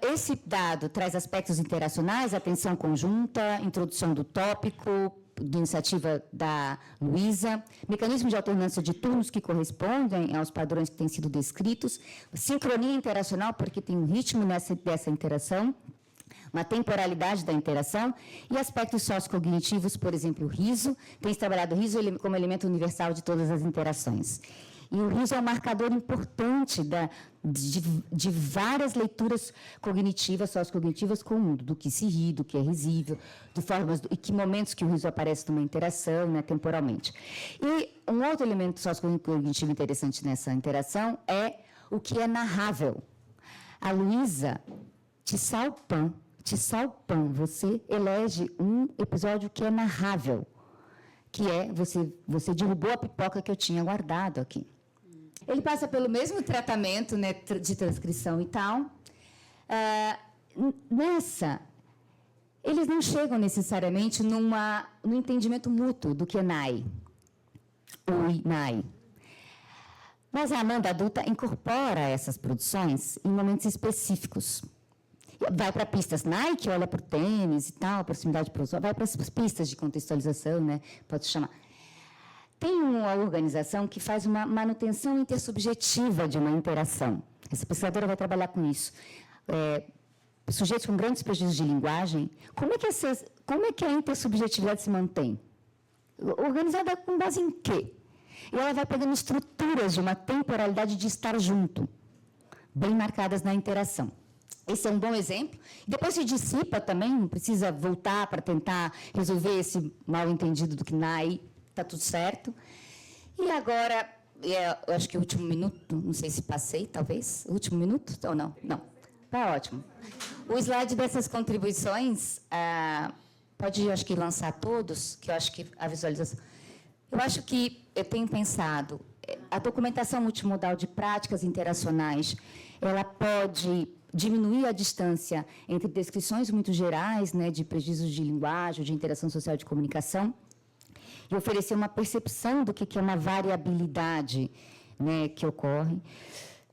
Esse dado traz aspectos interacionais, atenção conjunta, introdução do tópico, de iniciativa da Luísa, mecanismos de alternância de turnos que correspondem aos padrões que têm sido descritos, sincronia interacional, porque tem um ritmo dessa interação, uma temporalidade da interação, e aspectos sociocognitivos, por exemplo, o riso. Tem se trabalhado o riso como elemento universal de todas as interações. E o riso é um marcador importante de várias leituras cognitivas, sociocognitivas com o mundo, do que se ri, do que é risível, de formas e que momentos que o riso aparece numa interação, né, temporalmente. E um outro elemento sociocognitivo interessante nessa interação é o que é narrável. A Luísa Tissalpan, você elege um episódio que é narrável, que é você derrubou a pipoca que eu tinha guardado aqui. Ele passa pelo mesmo tratamento, né, de transcrição e tal. Eles não chegam necessariamente no entendimento mútuo do que é NAI. Oi, NAI. Mas a Amanda adulta incorpora essas produções em momentos específicos. Vai para pistas NAI, que olha para o tênis e tal, proximidade para o usuário, vai para as pistas de contextualização, né, pode se chamar. Tem uma organização que faz uma manutenção intersubjetiva de uma interação. Essa pesquisadora vai trabalhar com isso. Sujeitos com grandes prejuízos de linguagem, como é que a intersubjetividade se mantém? Organizada com base em quê? E ela vai pegando estruturas de uma temporalidade de estar junto, bem marcadas na interação. Esse é um bom exemplo. Depois se dissipa também, não precisa voltar para tentar resolver esse mal-entendido do que NAI, está tudo certo. E agora, eu acho que o último minuto, não sei se passei, talvez, o último minuto ou não? Não, está ótimo. O slide dessas contribuições, pode, acho que, lançar todos, que eu acho que a visualização... Eu acho que eu tenho pensado, a documentação multimodal de práticas interacionais, ela pode diminuir a distância entre descrições muito gerais, né, de prejuízos de linguagem, de interação social de comunicação, e oferecer uma percepção do que é uma variabilidade, né, que ocorre.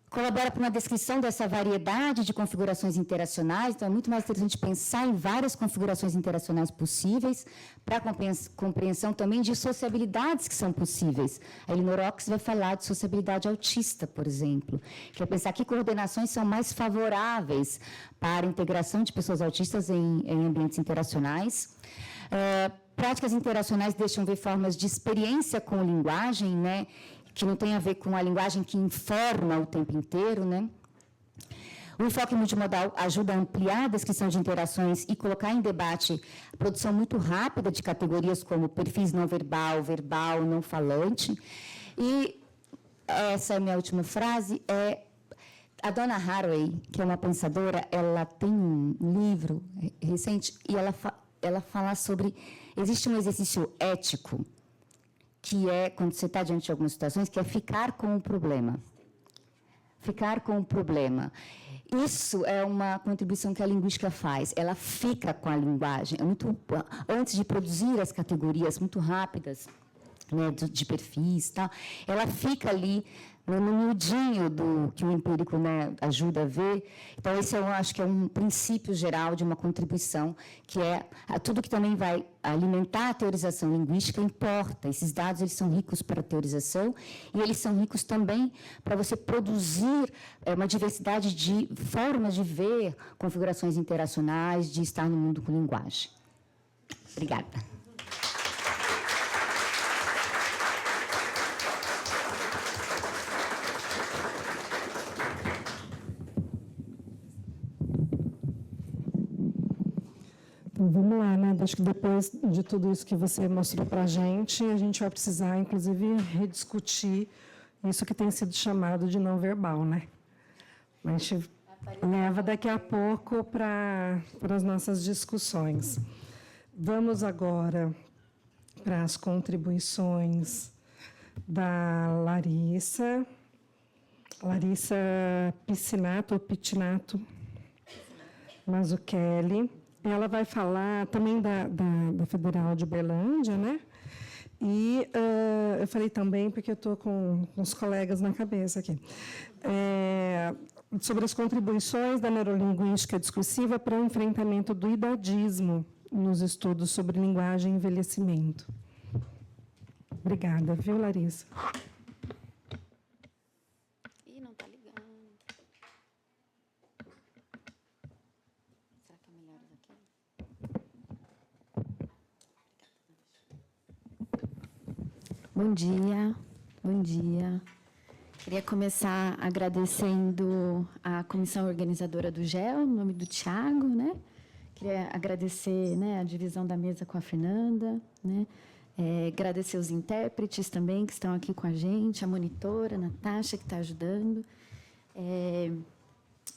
Colabora para uma descrição dessa variedade de configurações interacionais, então é muito mais interessante pensar em várias configurações interacionais possíveis, para a compreensão também de sociabilidades que são possíveis. A Elinor Ochs vai falar de sociabilidade autista, por exemplo, que é pensar que coordenações são mais favoráveis para a integração de pessoas autistas em ambientes interacionais. Práticas interacionais deixam ver formas de experiência com linguagem, né, que não tem a ver com a linguagem que informa o tempo inteiro, né? O enfoque multimodal ajuda a ampliar a descrição de interações e colocar em debate a produção muito rápida de categorias como perfis não verbal, verbal, não falante. E essa é a minha última frase, a Donna Haraway, que é uma pensadora, ela tem um livro recente e ela fala sobre... Existe um exercício ético que é, quando você está diante de algumas situações, que é ficar com o problema. Ficar com o problema. Isso é uma contribuição que a linguística faz. Ela fica com a linguagem. Antes de produzir as categorias muito rápidas né, de perfis, tal, ela fica ali no miudinho do que o empírico, né, ajuda a ver. Então, esse eu acho que é um princípio geral de uma contribuição, que é tudo que também vai alimentar a teorização linguística importa. Esses dados eles são ricos para a teorização e eles são ricos também para você produzir uma diversidade de formas de ver configurações interacionais, de estar no mundo com linguagem. Obrigada. Então, vamos lá, né? Acho que depois de tudo isso que você mostrou para a gente vai precisar, inclusive, rediscutir isso que tem sido chamado de não verbal, né? A gente leva daqui a pouco para as nossas discussões. Vamos agora para as contribuições da Larissa Piscinato ou Pitinato Mazzucchelli. Ela vai falar também da Federal de Uberlândia, né? E eu falei também, porque eu estou com uns colegas na cabeça aqui, sobre as contribuições da neurolinguística discursiva para o enfrentamento do idadismo nos estudos sobre linguagem e envelhecimento. Obrigada, viu, Larissa? Não está ligando. Será que é melhor daqui? Bom dia, bom dia. Queria começar agradecendo a comissão organizadora do GEL, em nome do Thiago, né? Queria agradecer, né, a divisão da mesa com a Fernanda, né? Agradecer os intérpretes também que estão aqui com a gente, a monitora, a Natasha, que está ajudando.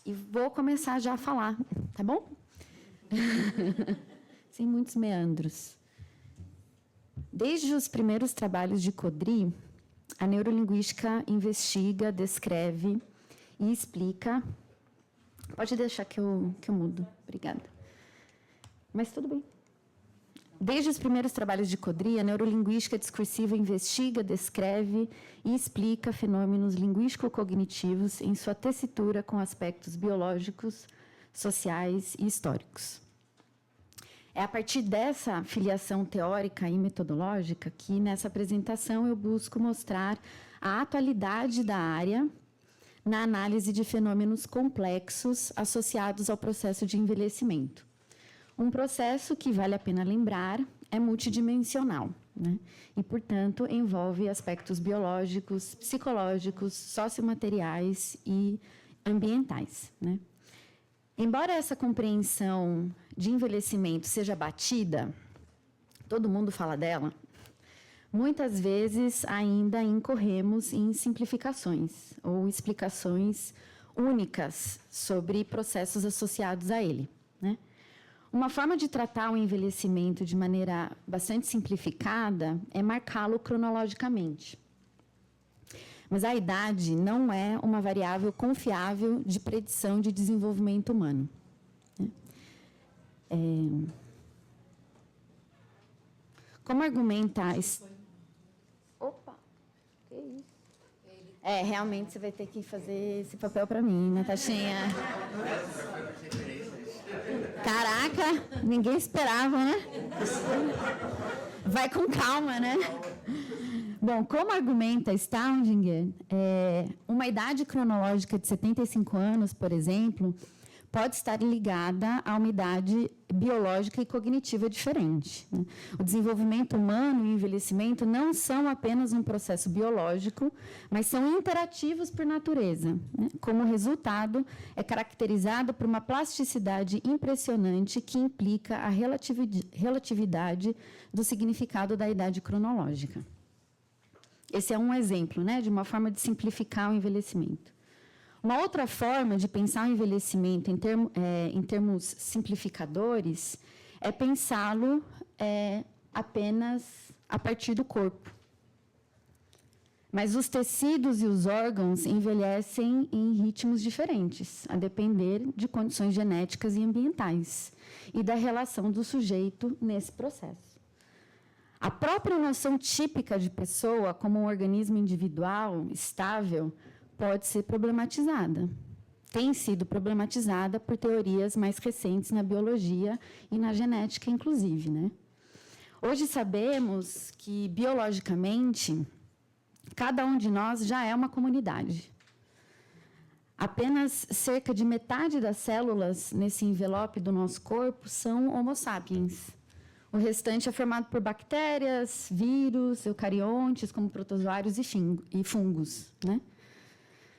E vou começar já a falar, tá bom? Sem muitos meandros. Desde os primeiros trabalhos de Codry, a neurolinguística investiga, descreve e explica. Pode deixar que eu mudo. Obrigada. Mas tudo bem. Desde os primeiros trabalhos de Codry, a neurolinguística discursiva investiga, descreve e explica fenômenos linguístico-cognitivos em sua tessitura com aspectos biológicos, sociais e históricos. É a partir dessa filiação teórica e metodológica que, nessa apresentação, eu busco mostrar a atualidade da área na análise de fenômenos complexos associados ao processo de envelhecimento. Um processo que, vale a pena lembrar, é multidimensional, né? E, portanto, envolve aspectos biológicos, psicológicos, sociomateriais e ambientais, né? Embora essa compreensão de envelhecimento seja batida, todo mundo fala dela, muitas vezes ainda incorremos em simplificações ou explicações únicas sobre processos associados a ele, né? Uma forma de tratar o envelhecimento de maneira bastante simplificada é marcá-lo cronologicamente. Mas a idade não é uma variável confiável de predição de desenvolvimento humano. Como argumenta... Opa! Que isso? Realmente você vai ter que fazer esse papel para mim, Natashinha. Caraca, ninguém esperava, né? Vai com calma, né? Bom, como argumenta Staudinger, uma idade cronológica de 75 anos, por exemplo, pode estar ligada a uma idade biológica e cognitiva diferente, né? O desenvolvimento humano e o envelhecimento não são apenas um processo biológico, mas são interativos por natureza, né? Como resultado, é caracterizado por uma plasticidade impressionante que implica a relatividade do significado da idade cronológica. Esse é um exemplo, né, de uma forma de simplificar o envelhecimento. Uma outra forma de pensar o envelhecimento em termos simplificadores é pensá-lo apenas a partir do corpo. Mas os tecidos e os órgãos envelhecem em ritmos diferentes, a depender de condições genéticas e ambientais e da relação do sujeito nesse processo. A própria noção típica de pessoa como um organismo individual, estável, pode ser problematizada. Tem sido problematizada por teorias mais recentes na biologia e na genética, inclusive, né? Hoje sabemos que, biologicamente, cada um de nós já é uma comunidade. Apenas cerca de metade das células nesse envelope do nosso corpo são Homo sapiens. O restante é formado por bactérias, vírus, eucariontes, como protozoários e fungos, né?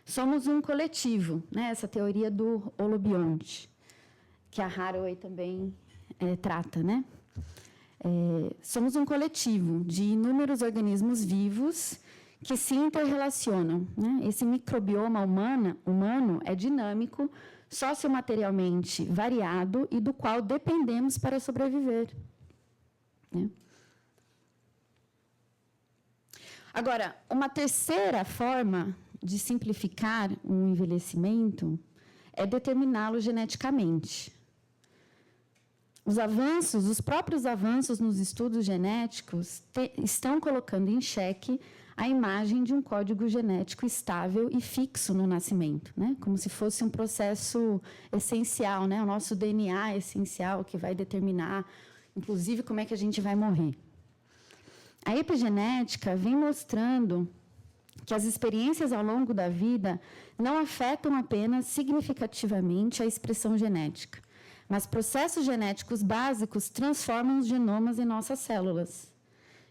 Somos um coletivo, né? Essa teoria do holobionte, que a Haraway também trata, né? Somos um coletivo de inúmeros organismos vivos que se interrelacionam, né? Esse microbioma humano é dinâmico, sociomaterialmente variado e do qual dependemos para sobreviver. Né? Agora, uma terceira forma de simplificar um envelhecimento é determiná-lo geneticamente. Os próprios avanços nos estudos genéticos estão colocando em xeque a imagem de um código genético estável e fixo no nascimento, né? Como se fosse um processo essencial, né? O nosso DNA é essencial, que vai determinar, inclusive, como é que a gente vai morrer. A epigenética vem mostrando que as experiências ao longo da vida não afetam apenas significativamente a expressão genética, mas processos genéticos básicos transformam os genomas em nossas células.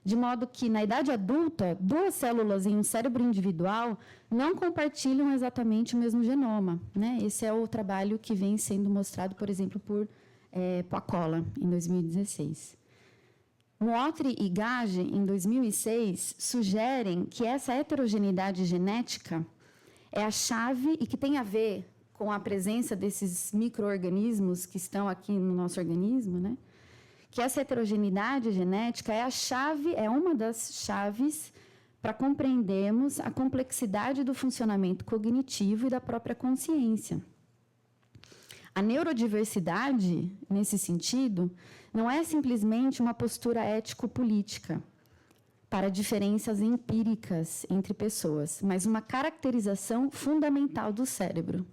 De modo que, na idade adulta, 2 células em um cérebro individual não compartilham exatamente o mesmo genoma, né? Esse é o trabalho que vem sendo mostrado, por exemplo, por Pacola, em 2016. Mootri e Gage, em 2006, sugerem que essa heterogeneidade genética é a chave e que tem a ver com a presença desses micro-organismos que estão aqui no nosso organismo, né? Que essa heterogeneidade genética é uma das chaves para compreendermos a complexidade do funcionamento cognitivo e da própria consciência. A neurodiversidade, nesse sentido, não é simplesmente uma postura ético-política para diferenças empíricas entre pessoas, mas uma caracterização fundamental do cérebro.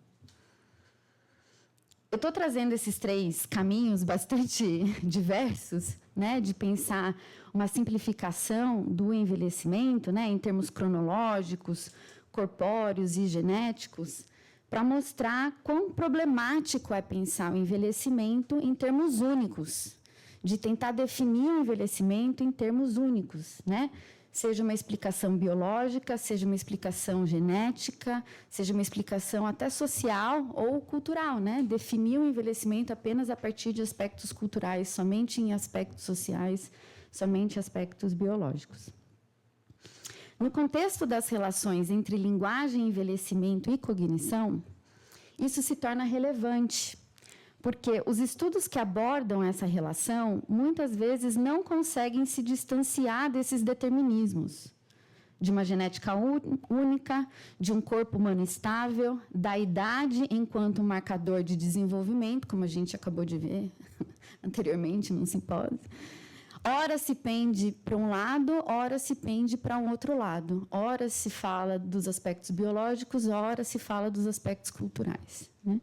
Eu estou trazendo esses 3 caminhos bastante diversos, né, de pensar uma simplificação do envelhecimento, né, em termos cronológicos, corpóreos e genéticos, para mostrar quão problemático é pensar o envelhecimento em termos únicos, de tentar definir o envelhecimento em termos únicos, né? Seja uma explicação biológica, seja uma explicação genética, seja uma explicação até social ou cultural, né? Definir o envelhecimento apenas a partir de aspectos culturais, somente em aspectos sociais, somente em aspectos biológicos. No contexto das relações entre linguagem, envelhecimento e cognição, isso se torna relevante, porque os estudos que abordam essa relação, muitas vezes não conseguem se distanciar desses determinismos, de uma genética única, de um corpo humano estável, da idade enquanto marcador de desenvolvimento, como a gente acabou de ver anteriormente num simpósio. Ora se pende para um lado, ora se pende para um outro lado. Ora se fala dos aspectos biológicos, ora se fala dos aspectos culturais, né?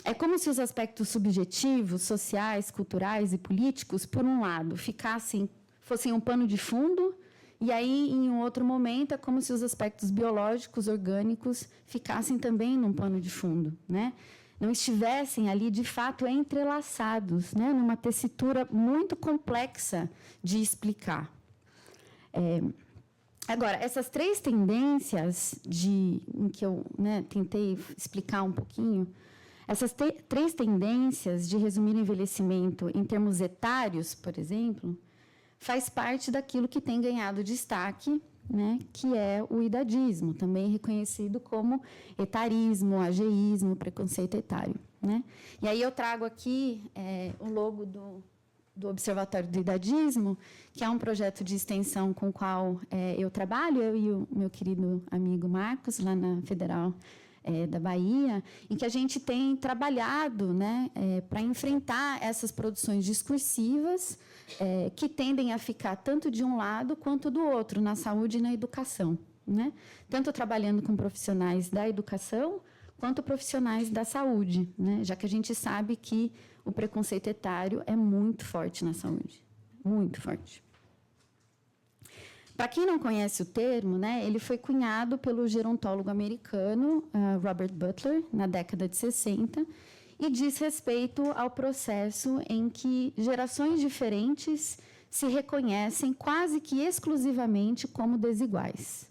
É como se os aspectos subjetivos, sociais, culturais e políticos, por um lado, fossem um pano de fundo, e aí, em um outro momento, é como se os aspectos biológicos, orgânicos, ficassem também num pano de fundo, né? Não estivessem ali, de fato, entrelaçados, né? Numa tessitura muito complexa de explicar. Agora, essas 3 tendências em que eu, né, tentei explicar um pouquinho, essas 3 tendências de resumir o envelhecimento em termos etários, por exemplo, faz parte daquilo que tem ganhado destaque, né, que é o idadismo, também reconhecido como etarismo, ageísmo, preconceito etário, né? E aí eu trago aqui o logo do Observatório do Idadismo, que é um projeto de extensão com o qual eu trabalho, eu e o meu querido amigo Marcos, lá na Federal da Bahia, em que a gente tem trabalhado, né, para enfrentar essas produções discursivas que tendem a ficar tanto de um lado quanto do outro, na saúde e na educação, né? Tanto trabalhando com profissionais da educação quanto profissionais da saúde, né? Já que a gente sabe que o preconceito etário é muito forte na saúde, muito forte. Para quem não conhece o termo, né, ele foi cunhado pelo gerontólogo americano Robert Butler, na década de 60, e diz respeito ao processo em que gerações diferentes se reconhecem quase que exclusivamente como desiguais.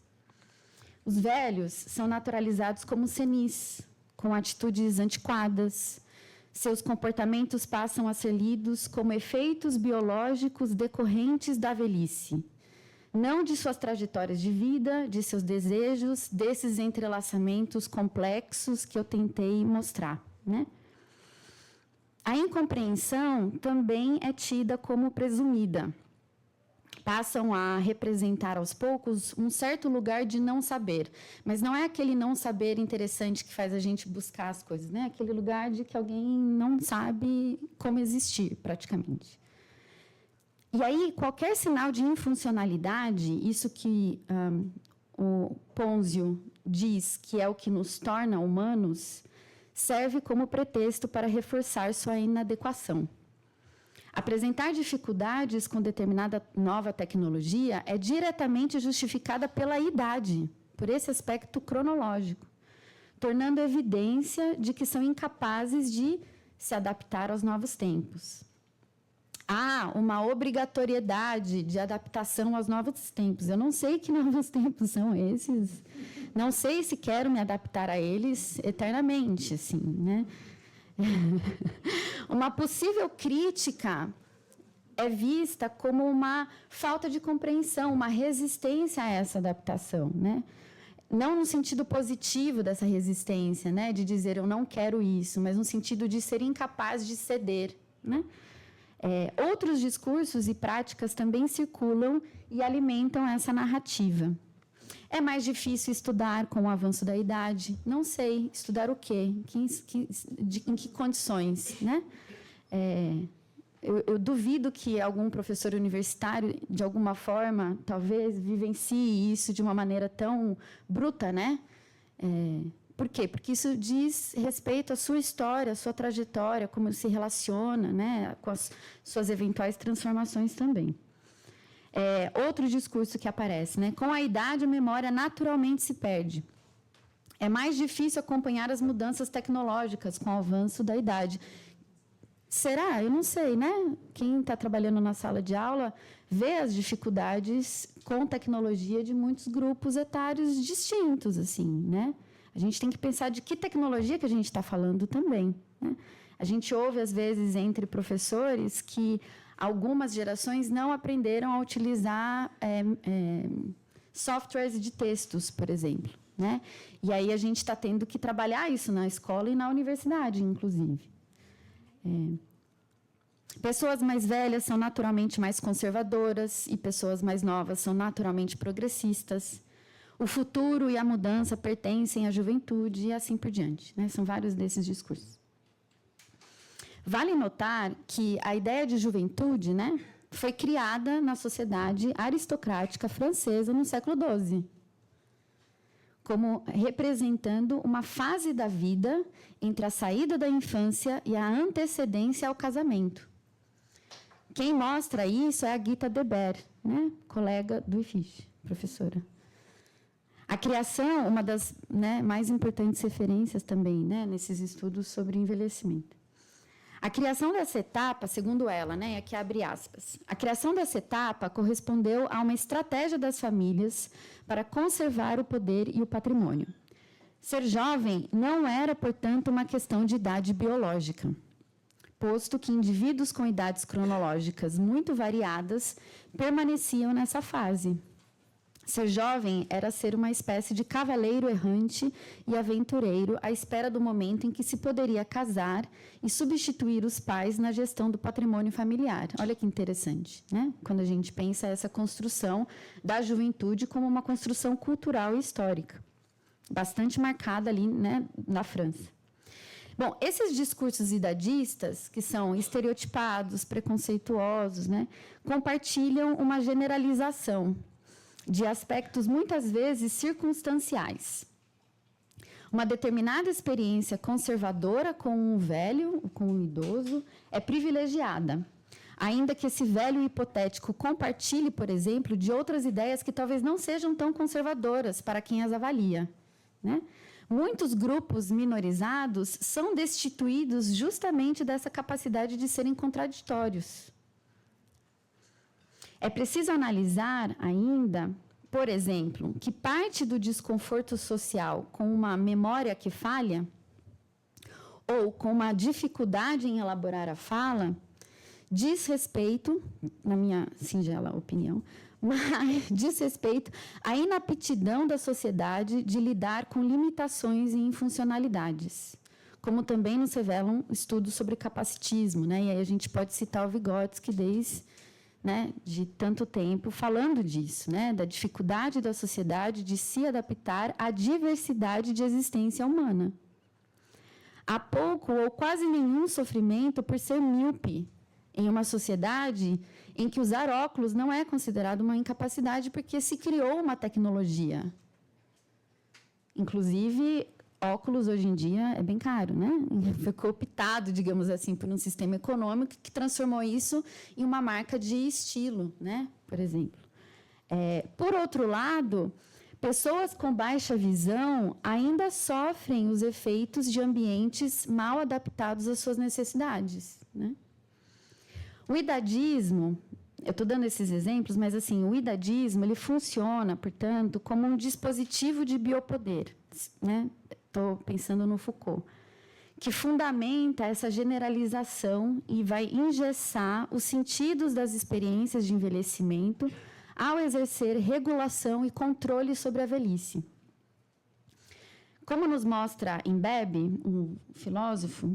Os velhos são naturalizados como senis, com atitudes antiquadas. Seus comportamentos passam a ser lidos como efeitos biológicos decorrentes da velhice, não de suas trajetórias de vida, de seus desejos, desses entrelaçamentos complexos que eu tentei mostrar, né? A incompreensão também é tida como presumida. Passam a representar aos poucos um certo lugar de não saber, mas não é aquele não saber interessante que faz a gente buscar as coisas, né? Aquele lugar de que alguém não sabe como existir, praticamente. E aí, qualquer sinal de infuncionalidade, isso que o Pônzio diz que é o que nos torna humanos, serve como pretexto para reforçar sua inadequação. Apresentar dificuldades com determinada nova tecnologia é diretamente justificada pela idade, por esse aspecto cronológico, tornando evidência de que são incapazes de se adaptar aos novos tempos. Há uma obrigatoriedade de adaptação aos novos tempos. Eu não sei que novos tempos são esses. Não sei se quero me adaptar a eles eternamente, assim, né? Uma possível crítica é vista como uma falta de compreensão, uma resistência a essa adaptação, né? Não no sentido positivo dessa resistência, né? De dizer eu não quero isso, mas no sentido de ser incapaz de ceder, né? Outros discursos e práticas também circulam e alimentam essa narrativa. É mais difícil estudar com o avanço da idade? Não sei. Estudar o quê? Em que condições, né? Eu duvido que algum professor universitário, de alguma forma, talvez, vivencie isso de uma maneira tão bruta, né? Por quê? Porque isso diz respeito à sua história, à sua trajetória, como ele se relaciona, né, com as suas eventuais transformações também. Outro discurso que aparece, né? Com a idade, a memória naturalmente se perde. É mais difícil acompanhar as mudanças tecnológicas com o avanço da idade. Será? Eu não sei, né? Quem está trabalhando na sala de aula vê as dificuldades com tecnologia de muitos grupos etários distintos, assim, né? A gente tem que pensar de que tecnologia que a gente está falando também, né? A gente ouve, às vezes, entre professores que algumas gerações não aprenderam a utilizar softwares de textos, por exemplo, né? E aí a gente está tendo que trabalhar isso na escola e na universidade, inclusive. Pessoas mais velhas são naturalmente mais conservadoras e pessoas mais novas são naturalmente progressistas. O futuro e a mudança pertencem à juventude e assim por diante, né? São vários desses discursos. Vale notar que a ideia de juventude, né, foi criada na sociedade aristocrática francesa no século XII, como representando uma fase da vida entre a saída da infância e a antecedência ao casamento. Quem mostra isso é a Gita Debert, né, colega do IFISH, professora. A criação, uma das, né, mais importantes referências também, né, nesses estudos sobre envelhecimento. A criação dessa etapa, segundo ela, né, aqui abre aspas, a criação dessa etapa correspondeu a uma estratégia das famílias para conservar o poder e o patrimônio. Ser jovem não era, portanto, uma questão de idade biológica, posto que indivíduos com idades cronológicas muito variadas permaneciam nessa fase. Ser jovem era ser uma espécie de cavaleiro errante e aventureiro à espera do momento em que se poderia casar e substituir os pais na gestão do patrimônio familiar. Olha que interessante, né? Quando a gente pensa essa construção da juventude como uma construção cultural e histórica. bastante marcada ali, né, na França. Bom, esses discursos idadistas, que são estereotipados, preconceituosos, né, compartilham uma generalização de aspectos muitas vezes circunstanciais. Uma determinada experiência conservadora com um velho, com um idoso, é privilegiada, ainda que esse velho hipotético compartilhe, por exemplo, de outras ideias que talvez não sejam tão conservadoras para quem as avalia, né? Muitos grupos minorizados são destituídos justamente dessa capacidade de serem contraditórios. É preciso analisar ainda, por exemplo, que parte do desconforto social com uma memória que falha ou com uma dificuldade em elaborar a fala diz respeito, na minha singela opinião, mas diz respeito à inaptidão da sociedade de lidar com limitações e infuncionalidades, como também nos revelam estudos sobre capacitismo, né? E aí a gente pode citar o Vygotsky desde, né, de tanto tempo falando disso, né, da dificuldade da sociedade de se adaptar à diversidade de existência humana. Há pouco ou quase nenhum sofrimento por ser míope em uma sociedade em que usar óculos não é considerado uma incapacidade porque se criou uma tecnologia. Inclusive, óculos hoje em dia é bem caro, né? Foi cooptado, digamos assim, por um sistema econômico que transformou isso em uma marca de estilo, né? Por exemplo. Por outro lado, pessoas com baixa visão ainda sofrem os efeitos de ambientes mal adaptados às suas necessidades, né? O idadismo, eu estou dando esses exemplos, mas assim, o idadismo ele funciona, portanto, como um dispositivo de biopoder, né? Estou pensando no Foucault, que fundamenta essa generalização e vai engessar os sentidos das experiências de envelhecimento ao exercer regulação e controle sobre a velhice. Como nos mostra Imbebe, um filósofo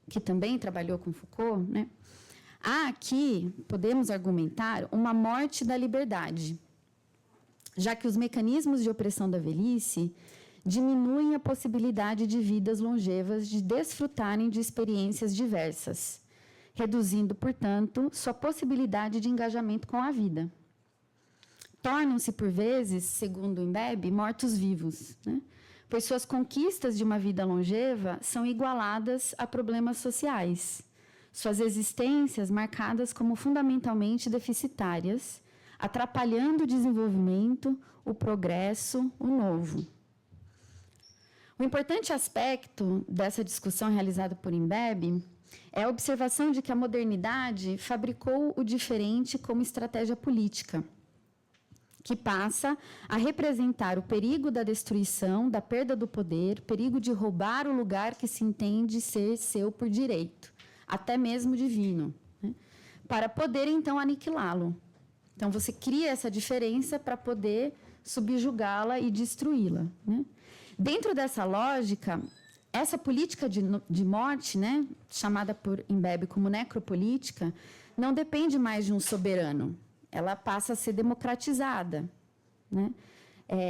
que também trabalhou com Foucault, né? Há aqui, podemos argumentar, uma morte da liberdade, já que os mecanismos de opressão da velhice diminuem a possibilidade de vidas longevas de desfrutarem de experiências diversas, reduzindo, portanto, sua possibilidade de engajamento com a vida. Tornam-se, por vezes, segundo Imbebe, mortos-vivos, né? Pois suas conquistas de uma vida longeva são igualadas a problemas sociais, suas existências marcadas como fundamentalmente deficitárias, atrapalhando o desenvolvimento, o progresso, o novo. Um importante aspecto dessa discussão realizada por Imbebe é a observação de que a modernidade fabricou o diferente como estratégia política, que passa a representar o perigo da destruição, da perda do poder, perigo de roubar o lugar que se entende ser seu por direito, até mesmo divino, né? Para poder, então, aniquilá-lo. Então, você cria essa diferença para poder subjugá-la e destruí-la, né? Dentro dessa lógica, essa política de morte, né, chamada por Imbebe como necropolítica, não depende mais de um soberano. Ela passa a ser democratizada, né?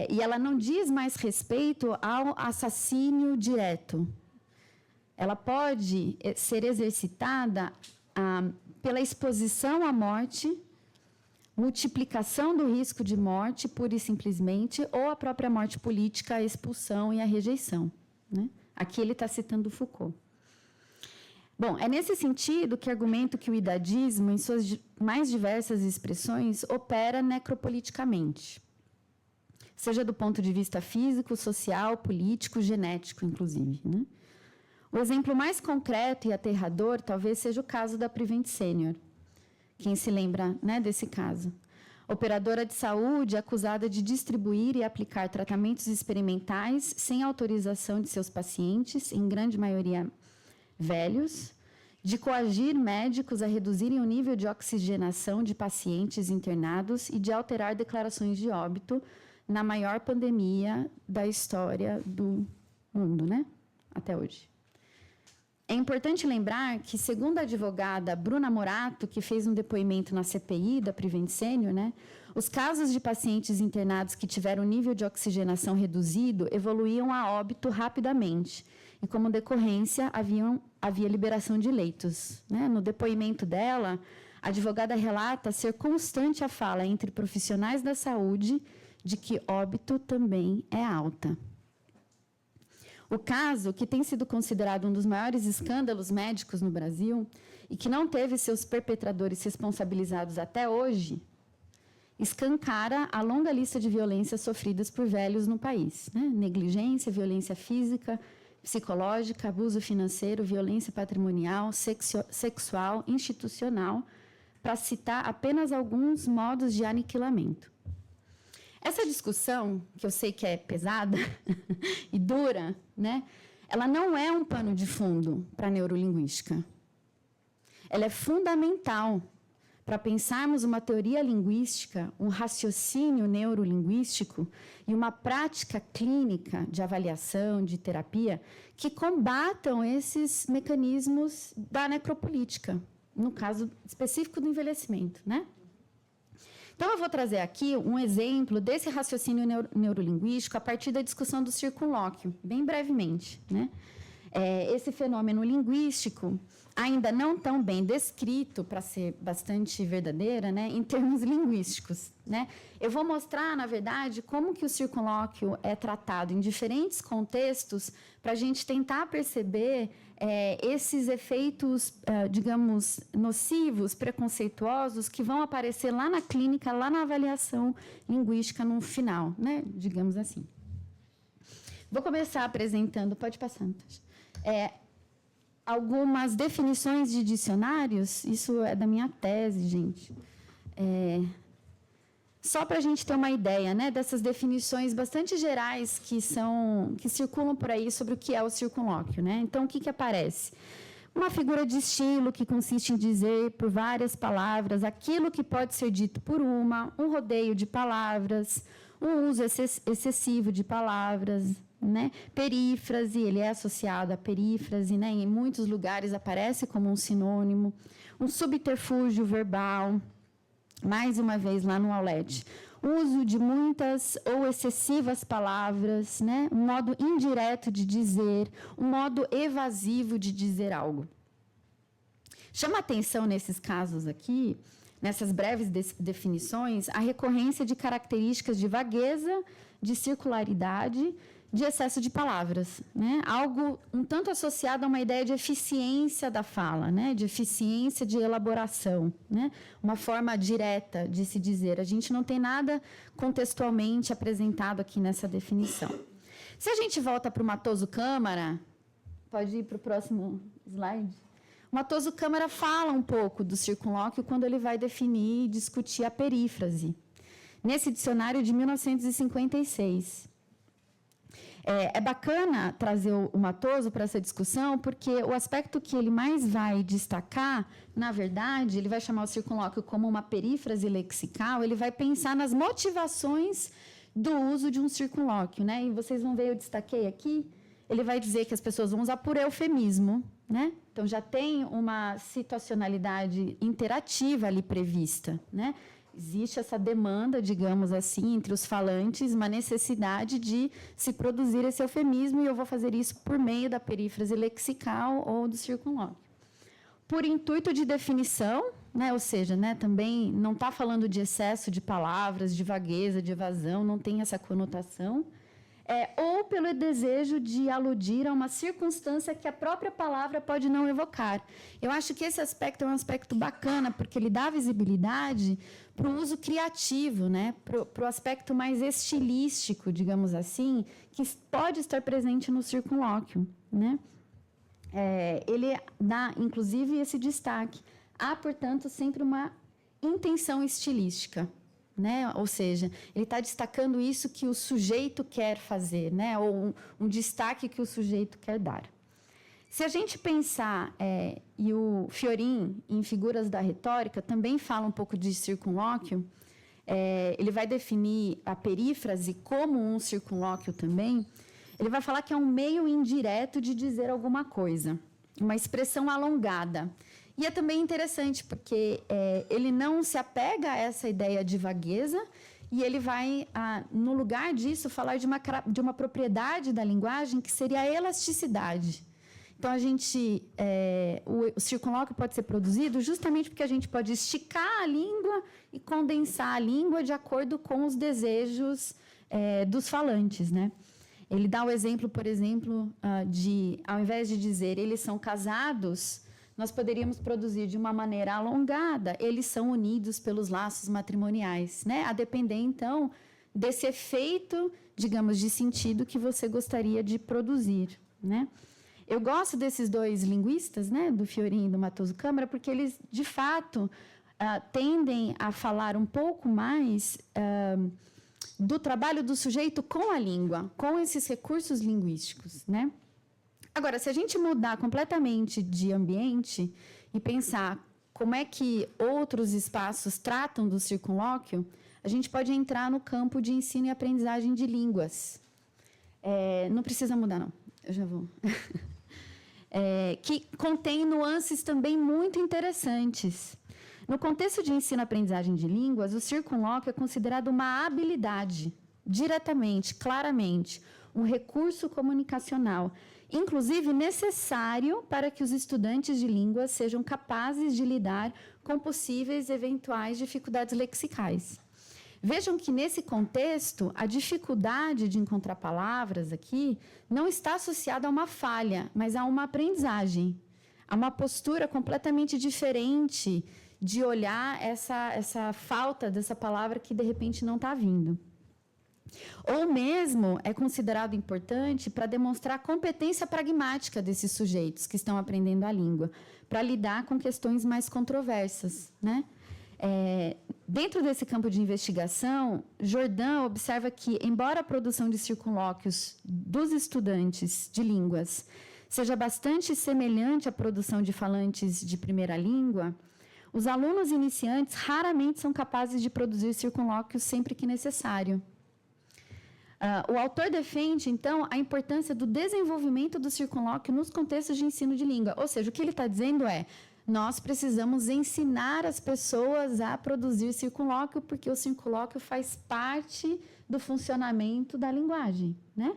E ela não diz mais respeito ao assassínio direto. Ela pode ser exercitada pela exposição à morte, multiplicação do risco de morte, pura e simplesmente, ou a própria morte política, a expulsão e a rejeição, né? Aqui ele está citando Foucault. Bom, é nesse sentido que argumento que o idadismo, em suas mais diversas expressões, opera necropoliticamente, seja do ponto de vista físico, social, político, genético, inclusive, né? O exemplo mais concreto e aterrador talvez seja o caso da Prevent Senior. Quem se lembra, né, desse caso? Operadora de saúde acusada de distribuir e aplicar tratamentos experimentais sem autorização de seus pacientes, em grande maioria velhos, de coagir médicos a reduzirem o nível de oxigenação de pacientes internados e de alterar declarações de óbito na maior pandemia da história do mundo, né? Até hoje. É importante lembrar que, segundo a advogada Bruna Morato, que fez um depoimento na CPI da Prevent Senior, né, Os casos de pacientes internados que tiveram nível de oxigenação reduzido evoluíam a óbito rapidamente e, como decorrência, havia liberação de leitos. Né? No depoimento dela, a advogada relata ser constante a fala entre profissionais da saúde de que óbito também é alta. O caso, que tem sido considerado um dos maiores escândalos médicos no Brasil e que não teve seus perpetradores responsabilizados até hoje, escancara a longa lista de violências sofridas por velhos no país. Né? Negligência, violência física, psicológica, abuso financeiro, violência patrimonial, sexual, institucional, para citar apenas alguns modos de aniquilamento. Essa discussão, que eu sei que é pesada e dura, né, ela não é um pano de fundo para a neurolinguística. Ela é fundamental para pensarmos uma teoria linguística, um raciocínio neurolinguístico e uma prática clínica de avaliação, de terapia, que combatam esses mecanismos da necropolítica, no caso específico do envelhecimento, né? Então, eu vou trazer aqui um exemplo desse raciocínio neurolinguístico a partir da discussão do circunlóquio, bem brevemente, né? Esse fenômeno linguístico, ainda não tão bem descrito, para ser bastante verdadeira, né, em termos linguísticos. Né? Eu vou mostrar, na verdade, como que o circunlóquio é tratado em diferentes contextos para a gente tentar perceber esses efeitos, digamos, nocivos, preconceituosos, que vão aparecer lá na clínica, lá na avaliação linguística no final, né, digamos assim. Vou começar apresentando, pode passar, Natasha. Algumas definições de dicionários, isso é da minha tese, gente. Só para a gente ter uma ideia, né, dessas definições bastante gerais que circulam por aí sobre o que é o circunlóquio. Né? Então, o que aparece? Uma figura de estilo que consiste em dizer por várias palavras aquilo que pode ser dito por uma, um rodeio de palavras, um uso excessivo de palavras, né? Perífrase, ele é associado à perífrase, né? Em muitos lugares aparece como um sinônimo, um subterfúgio verbal, mais uma vez lá no Aulete, uso de muitas ou excessivas palavras, né? Um modo indireto de dizer, um modo evasivo de dizer algo. Chama atenção nesses casos aqui, nessas breves definições, a recorrência de características de vagueza, de circularidade, de excesso de palavras, né? Algo um tanto associado a uma ideia de eficiência da fala, né? De eficiência de elaboração, né? Uma forma direta de se dizer. A gente não tem nada contextualmente apresentado aqui nessa definição. Se a gente volta para o Matoso Câmara, pode ir para o próximo slide. O Matoso Câmara fala um pouco do circunlóquio quando ele vai definir e discutir a perífrase, nesse dicionário de 1956. É bacana trazer o Matoso para essa discussão, porque o aspecto que ele mais vai destacar, na verdade, ele vai chamar o circunlóquio como uma perífrase lexical, ele vai pensar nas motivações do uso de um circunlóquio. Né? E vocês vão ver, eu destaquei aqui, ele vai dizer que as pessoas vão usar por eufemismo, né? Então, já tem uma situacionalidade interativa ali prevista, né? Existe essa demanda, digamos assim, entre os falantes, uma necessidade de se produzir esse eufemismo, e eu vou fazer isso por meio da perífrase lexical ou do circunlóquio. Por intuito de definição, né, ou seja, né, também não está falando de excesso de palavras, de vagueza, de evasão, não tem essa conotação, ou pelo desejo de aludir a uma circunstância que a própria palavra pode não evocar. Eu acho que esse aspecto é um aspecto bacana, porque ele dá visibilidade para o uso criativo, né? Para o aspecto mais estilístico, digamos assim, que pode estar presente no circunlóquio. Né? Ele dá, inclusive, esse destaque. Há, portanto, sempre uma intenção estilística. Né? Ou seja, ele está destacando isso que o sujeito quer fazer, né? Ou um destaque que o sujeito quer dar. Se a gente pensar, e o Fiorin, em Figuras da Retórica, também fala um pouco de circunlóquio, ele vai definir a perífrase como um circunlóquio também, ele vai falar que é um meio indireto de dizer alguma coisa, uma expressão alongada. E é também interessante, porque ele não se apega a essa ideia de vagueza, e ele vai, no lugar disso, falar de uma propriedade da linguagem que seria a elasticidade. Então, o circunlóquio pode ser produzido justamente porque a gente pode esticar a língua e condensar a língua de acordo com os desejos dos falantes, né? Ele dá o exemplo, por exemplo, ao invés de dizer eles são casados, nós poderíamos produzir de uma maneira alongada, eles são unidos pelos laços matrimoniais, né? A depender, então, desse efeito, digamos, de sentido que você gostaria de produzir, né? Eu gosto desses dois linguistas, né, do Fiorin e do Matoso Câmara, porque eles, de fato, tendem a falar um pouco mais do trabalho do sujeito com a língua, com esses recursos linguísticos, né? Agora, se a gente mudar completamente de ambiente e pensar como é que outros espaços tratam do circunlóquio, a gente pode entrar no campo de ensino e aprendizagem de línguas. Não precisa mudar, não. Eu já vou. Que contém nuances também muito interessantes. No contexto de ensino e aprendizagem de línguas, o circunlóquio é considerado uma habilidade, diretamente, claramente, um recurso comunicacional, inclusive necessário para que os estudantes de línguas sejam capazes de lidar com possíveis eventuais dificuldades lexicais. Vejam que, nesse contexto, a dificuldade de encontrar palavras aqui não está associada a uma falha, mas a uma aprendizagem, a uma postura completamente diferente de olhar essa falta dessa palavra que, de repente, não está vindo. Ou mesmo é considerado importante para demonstrar a competência pragmática desses sujeitos que estão aprendendo a língua, para lidar com questões mais controversas, né? Dentro desse campo de investigação, Jordan observa que, embora a produção de circunlóquios dos estudantes de línguas seja bastante semelhante à produção de falantes de primeira língua, os alunos iniciantes raramente são capazes de produzir circunlóquios sempre que necessário. O autor defende, então, a importância do desenvolvimento do circunlóquio nos contextos de ensino de língua. Ou seja, o que ele está dizendo é: nós precisamos ensinar as pessoas a produzir circunlóquio, porque o circunlóquio faz parte do funcionamento da linguagem, né?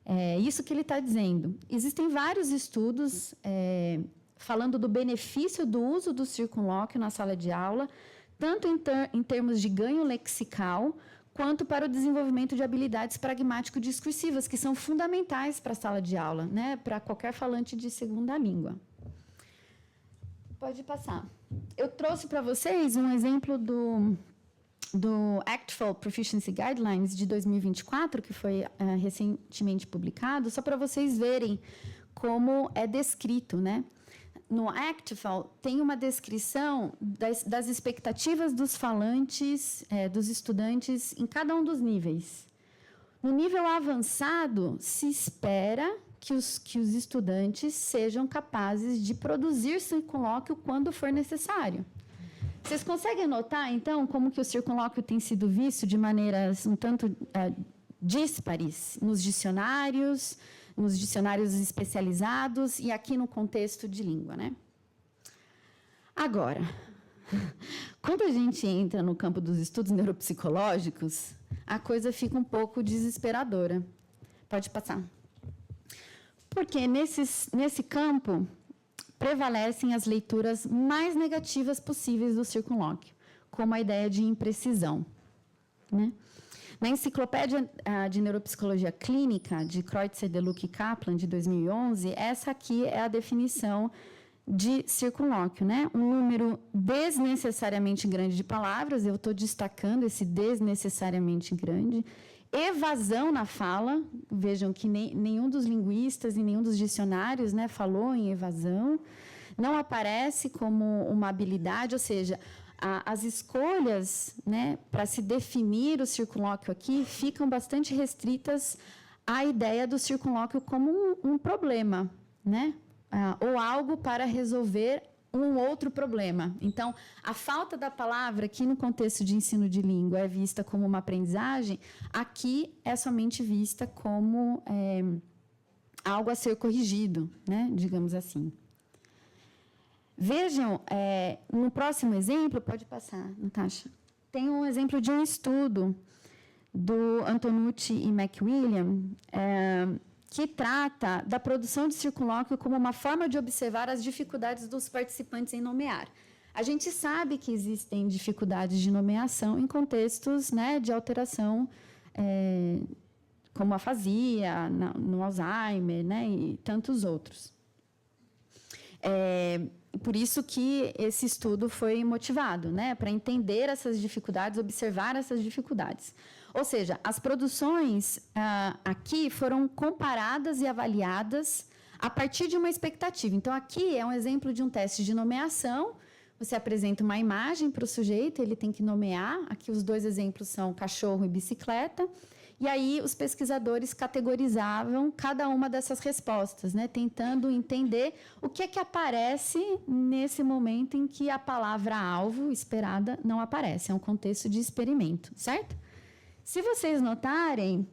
É isso que ele está dizendo. Existem vários estudos falando do benefício do uso do circunlóquio na sala de aula, tanto em termos de ganho lexical, quanto para o desenvolvimento de habilidades pragmático-discursivas, que são fundamentais para a sala de aula, né? Para qualquer falante de segunda língua. Pode passar. Eu trouxe para vocês um exemplo do Actual Proficiency Guidelines de 2024, que foi recentemente publicado, só para vocês verem como é descrito, né? No Actual, tem uma descrição das expectativas dos falantes, dos estudantes, em cada um dos níveis. No nível avançado, se espera que os estudantes sejam capazes de produzir circunlóquio quando for necessário. Vocês conseguem notar, então, como que o circunlóquio tem sido visto de maneiras um tanto díspares nos dicionários especializados e aqui no contexto de língua, né? Agora, quando a gente entra no campo dos estudos neuropsicológicos, a coisa fica um pouco desesperadora. Pode passar. Porque nesse campo prevalecem as leituras mais negativas possíveis do circunlóquio, como a ideia de imprecisão, né? Na Enciclopédia de Neuropsicologia Clínica, de Kreutzer, Deluc e Kaplan, de 2011, essa aqui é a definição de circunlóquio, né? Um número desnecessariamente grande de palavras, eu estou destacando esse desnecessariamente grande. Evasão na fala, vejam que nenhum dos linguistas e nenhum dos dicionários, né, falou em evasão. Não aparece como uma habilidade, ou seja, as escolhas, né, para se definir o circunlóquio aqui ficam bastante restritas à ideia do circunlóquio como um problema, né, ou algo para resolver um outro problema. Então, a falta da palavra aqui no contexto de ensino de língua é vista como uma aprendizagem, aqui é somente vista como algo a ser corrigido, né, digamos assim. Vejam, no próximo exemplo, pode passar, Natasha, tem um exemplo de um estudo do Antonucci e McWilliam, que trata da produção de circunlóquio como uma forma de observar as dificuldades dos participantes em nomear. A gente sabe que existem dificuldades de nomeação em contextos, né, de alteração, como afasia, no Alzheimer, né, e tantos outros. Por isso que esse estudo foi motivado, né, para entender essas dificuldades, observar essas dificuldades. Ou seja, as produções aqui foram comparadas e avaliadas a partir de uma expectativa. Então, aqui é um exemplo de um teste de nomeação. Você apresenta uma imagem para o sujeito, ele tem que nomear. Aqui os 2 exemplos são cachorro e bicicleta. E aí os pesquisadores categorizavam cada uma dessas respostas, né, tentando entender o que é que aparece nesse momento em que a palavra-alvo esperada não aparece. É um contexto de experimento, certo? Se vocês notarem,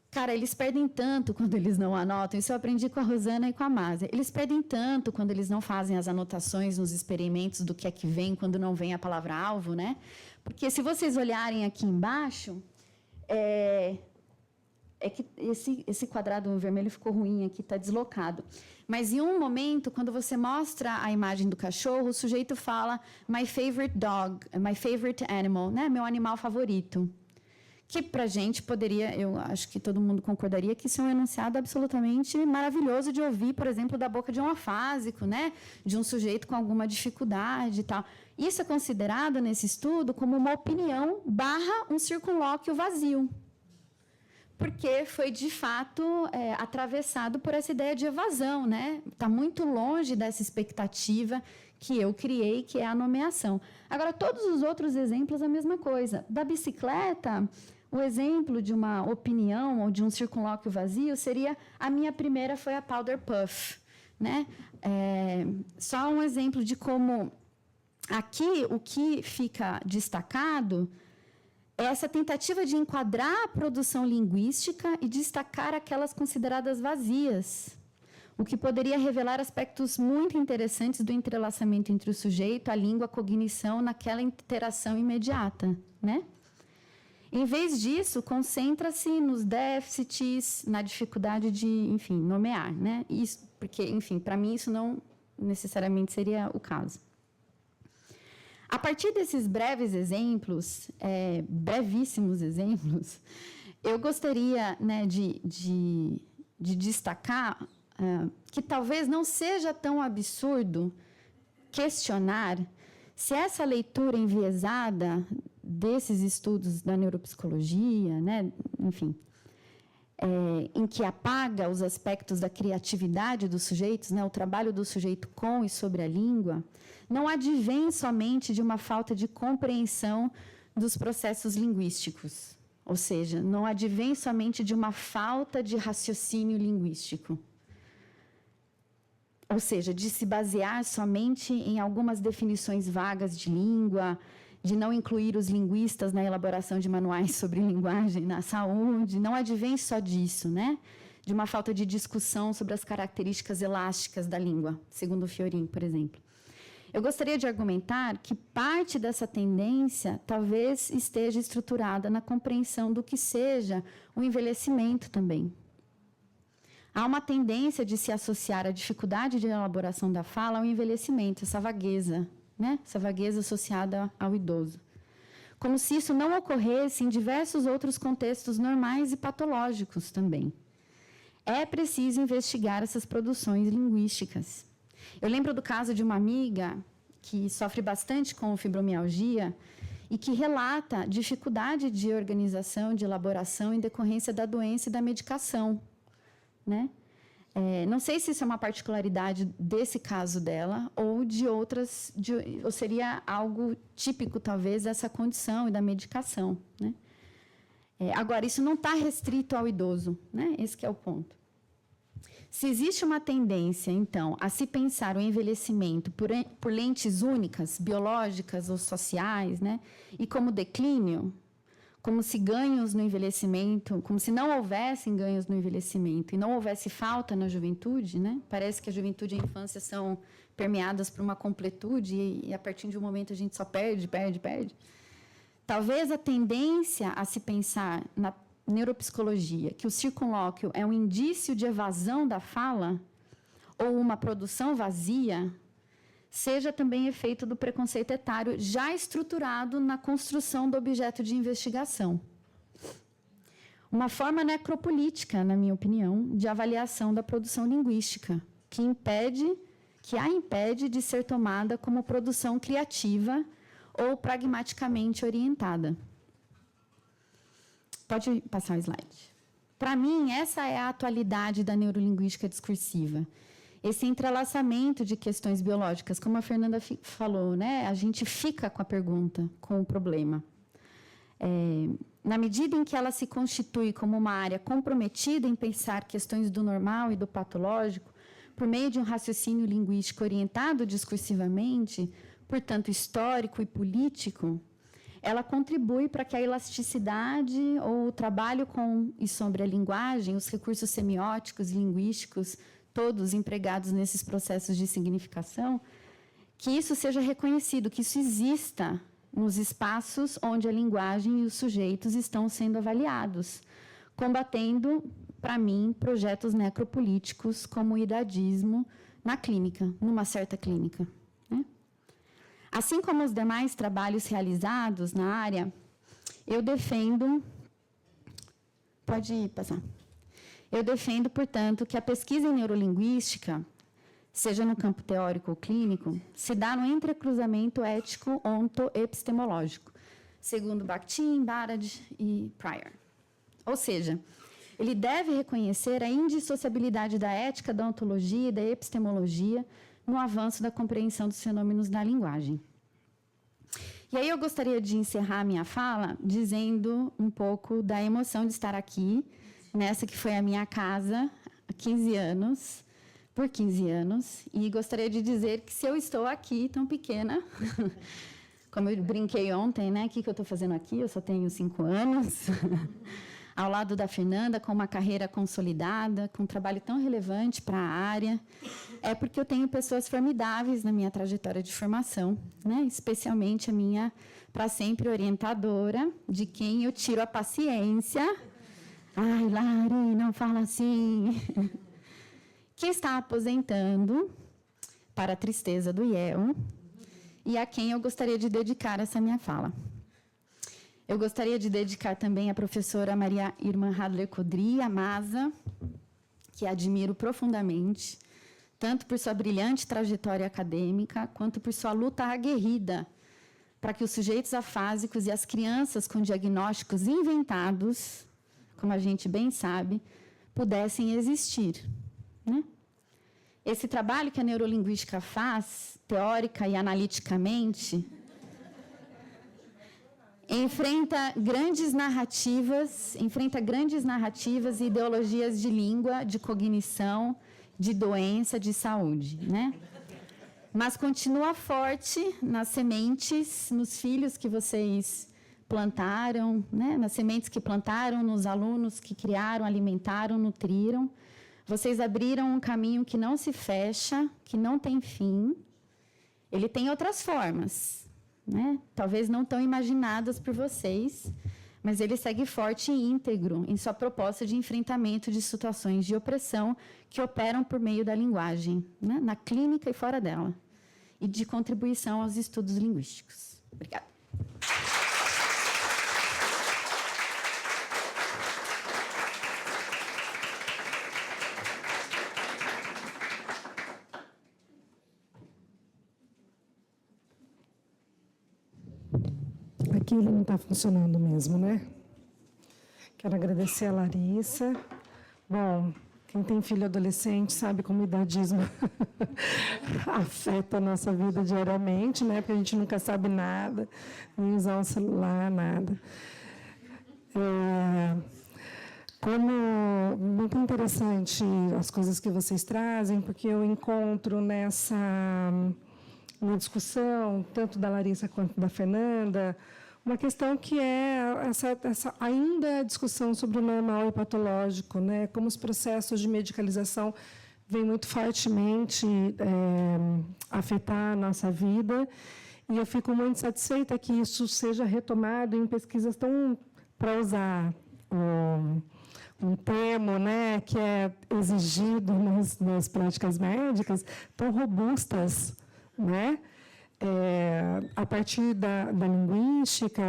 cara, eles perdem tanto quando eles não anotam. Isso eu aprendi com a Rosana e com a Másia. Eles perdem tanto quando eles não fazem as anotações nos experimentos do que é que vem quando não vem a palavra-alvo, né? Porque se vocês olharem aqui embaixo, que esse quadrado vermelho ficou ruim aqui, está deslocado. Mas, em um momento, quando você mostra a imagem do cachorro, o sujeito fala my favorite dog, my favorite animal, né? Meu animal favorito. Que, para a gente, poderia, eu acho que todo mundo concordaria, que isso é um enunciado absolutamente maravilhoso de ouvir, por exemplo, da boca de um afásico, né? De um sujeito com alguma dificuldade e tal. Isso é considerado, nesse estudo, como uma opinião / um circunlóquio vazio. Porque foi, de fato, atravessado por essa ideia de evasão, né? Está muito longe dessa expectativa que eu criei, que é a nomeação. Agora, todos os outros exemplos, a mesma coisa. Da bicicleta, o exemplo de uma opinião ou de um circunlóquio vazio seria: a minha primeira foi a Powder Puff, né? Só um exemplo de como aqui o que fica destacado é essa tentativa de enquadrar a produção linguística e destacar aquelas consideradas vazias, o que poderia revelar aspectos muito interessantes do entrelaçamento entre o sujeito, a língua, a cognição, naquela interação imediata, né? Em vez disso, concentra-se nos déficits, na dificuldade de, enfim, nomear, né? Isso, porque, enfim, para mim isso não necessariamente seria o caso. A partir desses breves exemplos, brevíssimos exemplos, eu gostaria, né, de destacar que talvez não seja tão absurdo questionar se essa leitura enviesada desses estudos da neuropsicologia, né, enfim, em que apaga os aspectos da criatividade dos sujeitos, né, o trabalho do sujeito com e sobre a língua, não advém somente de uma falta de compreensão dos processos linguísticos, ou seja, não advém somente de uma falta de raciocínio linguístico, ou seja, de se basear somente em algumas definições vagas de língua, de não incluir os linguistas na elaboração de manuais sobre linguagem na saúde, não advém só disso, né? De uma falta de discussão sobre as características elásticas da língua, segundo o Fiorin, por exemplo. Eu gostaria de argumentar que parte dessa tendência talvez esteja estruturada na compreensão do que seja o envelhecimento também. Há uma tendência de se associar a dificuldade de elaboração da fala ao envelhecimento, essa vagueza, né? Essa vagueza associada ao idoso. Como se isso não ocorresse em diversos outros contextos normais e patológicos também. É preciso investigar essas produções linguísticas. Eu lembro do caso de uma amiga que sofre bastante com fibromialgia e que relata dificuldade de organização, de elaboração em decorrência da doença e da medicação, né? Não sei se isso é uma particularidade desse caso dela ou de outras, ou seria algo típico, talvez, dessa condição e da medicação, né? Agora, isso não está restrito ao idoso, né? Esse que é o ponto. Se existe uma tendência, então, a se pensar o envelhecimento por lentes únicas, biológicas ou sociais, né? E como declínio, como se ganhos no envelhecimento, como se não houvessem ganhos no envelhecimento e não houvesse falta na juventude, né? Parece que a juventude e a infância são permeadas por uma completude e a partir de um momento a gente só perde. Talvez a tendência a se pensar na neuropsicologia que o circunlóquio é um indício de evasão da fala ou uma produção vazia seja também efeito do preconceito etário já estruturado na construção do objeto de investigação. Uma forma necropolítica, na minha opinião, de avaliação da produção linguística, que a impede de ser tomada como produção criativa ou pragmaticamente orientada. Pode passar o slide. Para mim, essa é a atualidade da neurolinguística discursiva. Esse entrelaçamento de questões biológicas, como a Fernanda falou, né? A gente fica com a pergunta, com o problema. Na medida em que ela se constitui como uma área comprometida em pensar questões do normal e do patológico, por meio de um raciocínio linguístico orientado discursivamente, portanto, histórico e político, ela contribui para que a elasticidade ou o trabalho com e sobre a linguagem, os recursos semióticos, linguísticos, todos empregados nesses processos de significação, que isso seja reconhecido, que isso exista nos espaços onde a linguagem e os sujeitos estão sendo avaliados, combatendo, para mim, projetos necropolíticos como o idadismo na clínica, numa certa clínica, né? Assim como os demais trabalhos realizados na área, eu defendo... Pode passar. Eu defendo, portanto, que a pesquisa em neurolinguística, seja no campo teórico ou clínico, se dá no entrecruzamento ético-onto-epistemológico, segundo Bakhtin, Barad e Pryor. Ou seja, ele deve reconhecer a indissociabilidade da ética, da ontologia e da epistemologia no avanço da compreensão dos fenômenos da linguagem. E aí eu gostaria de encerrar minha fala dizendo um pouco da emoção de estar aqui, nessa que foi a minha casa há 15 anos, por 15 anos, e gostaria de dizer que se eu estou aqui tão pequena, como eu brinquei ontem, né? O que eu estou fazendo aqui? Eu só tenho 5 anos, ao lado da Fernanda, com uma carreira consolidada, com um trabalho tão relevante para a área, é porque eu tenho pessoas formidáveis na minha trajetória de formação, né? Especialmente a minha, para sempre, orientadora, de quem eu tiro a paciência. Ai, Lari, não fala assim. Que está aposentando, para a tristeza do IEL, e a quem eu gostaria de dedicar essa minha fala. Eu gostaria de dedicar também à professora Maria Irmã Hadler-Codri, a Masa, que admiro profundamente, tanto por sua brilhante trajetória acadêmica, quanto por sua luta aguerrida para que os sujeitos afásicos e as crianças com diagnósticos inventados, como a gente bem sabe, pudessem existir, né? Esse trabalho que a neurolinguística faz, teórica e analiticamente, enfrenta grandes narrativas e ideologias de língua, de cognição, de doença, de saúde, né? Mas continua forte nas sementes, nos filhos que vocês plantaram, né? Nas sementes que plantaram, nos alunos que criaram, alimentaram, nutriram. Vocês abriram um caminho que não se fecha, que não tem fim. Ele tem outras formas, né? Talvez não tão imaginadas por vocês, mas ele segue forte e íntegro em sua proposta de enfrentamento de situações de opressão que operam por meio da linguagem, né? Na clínica e fora dela, e de contribuição aos estudos linguísticos. Obrigada. Aqui ele não está funcionando mesmo, né? Quero agradecer a Larissa. Bom, quem tem filho adolescente sabe como o idadismo afeta a nossa vida diariamente, né? Porque a gente nunca sabe nada, nem usar um celular, nada. Como muito interessante as coisas que vocês trazem, porque eu encontro nessa discussão, tanto da Larissa quanto da Fernanda, Uma questão que é essa ainda a discussão sobre o normal e patológico, né? Como os processos de medicalização vêm muito fortemente afetar a nossa vida. E eu fico muito satisfeita que isso seja retomado em pesquisas tão, para usar um termo, né, que é exigido nas práticas médicas, tão robustas, né? A partir da linguística,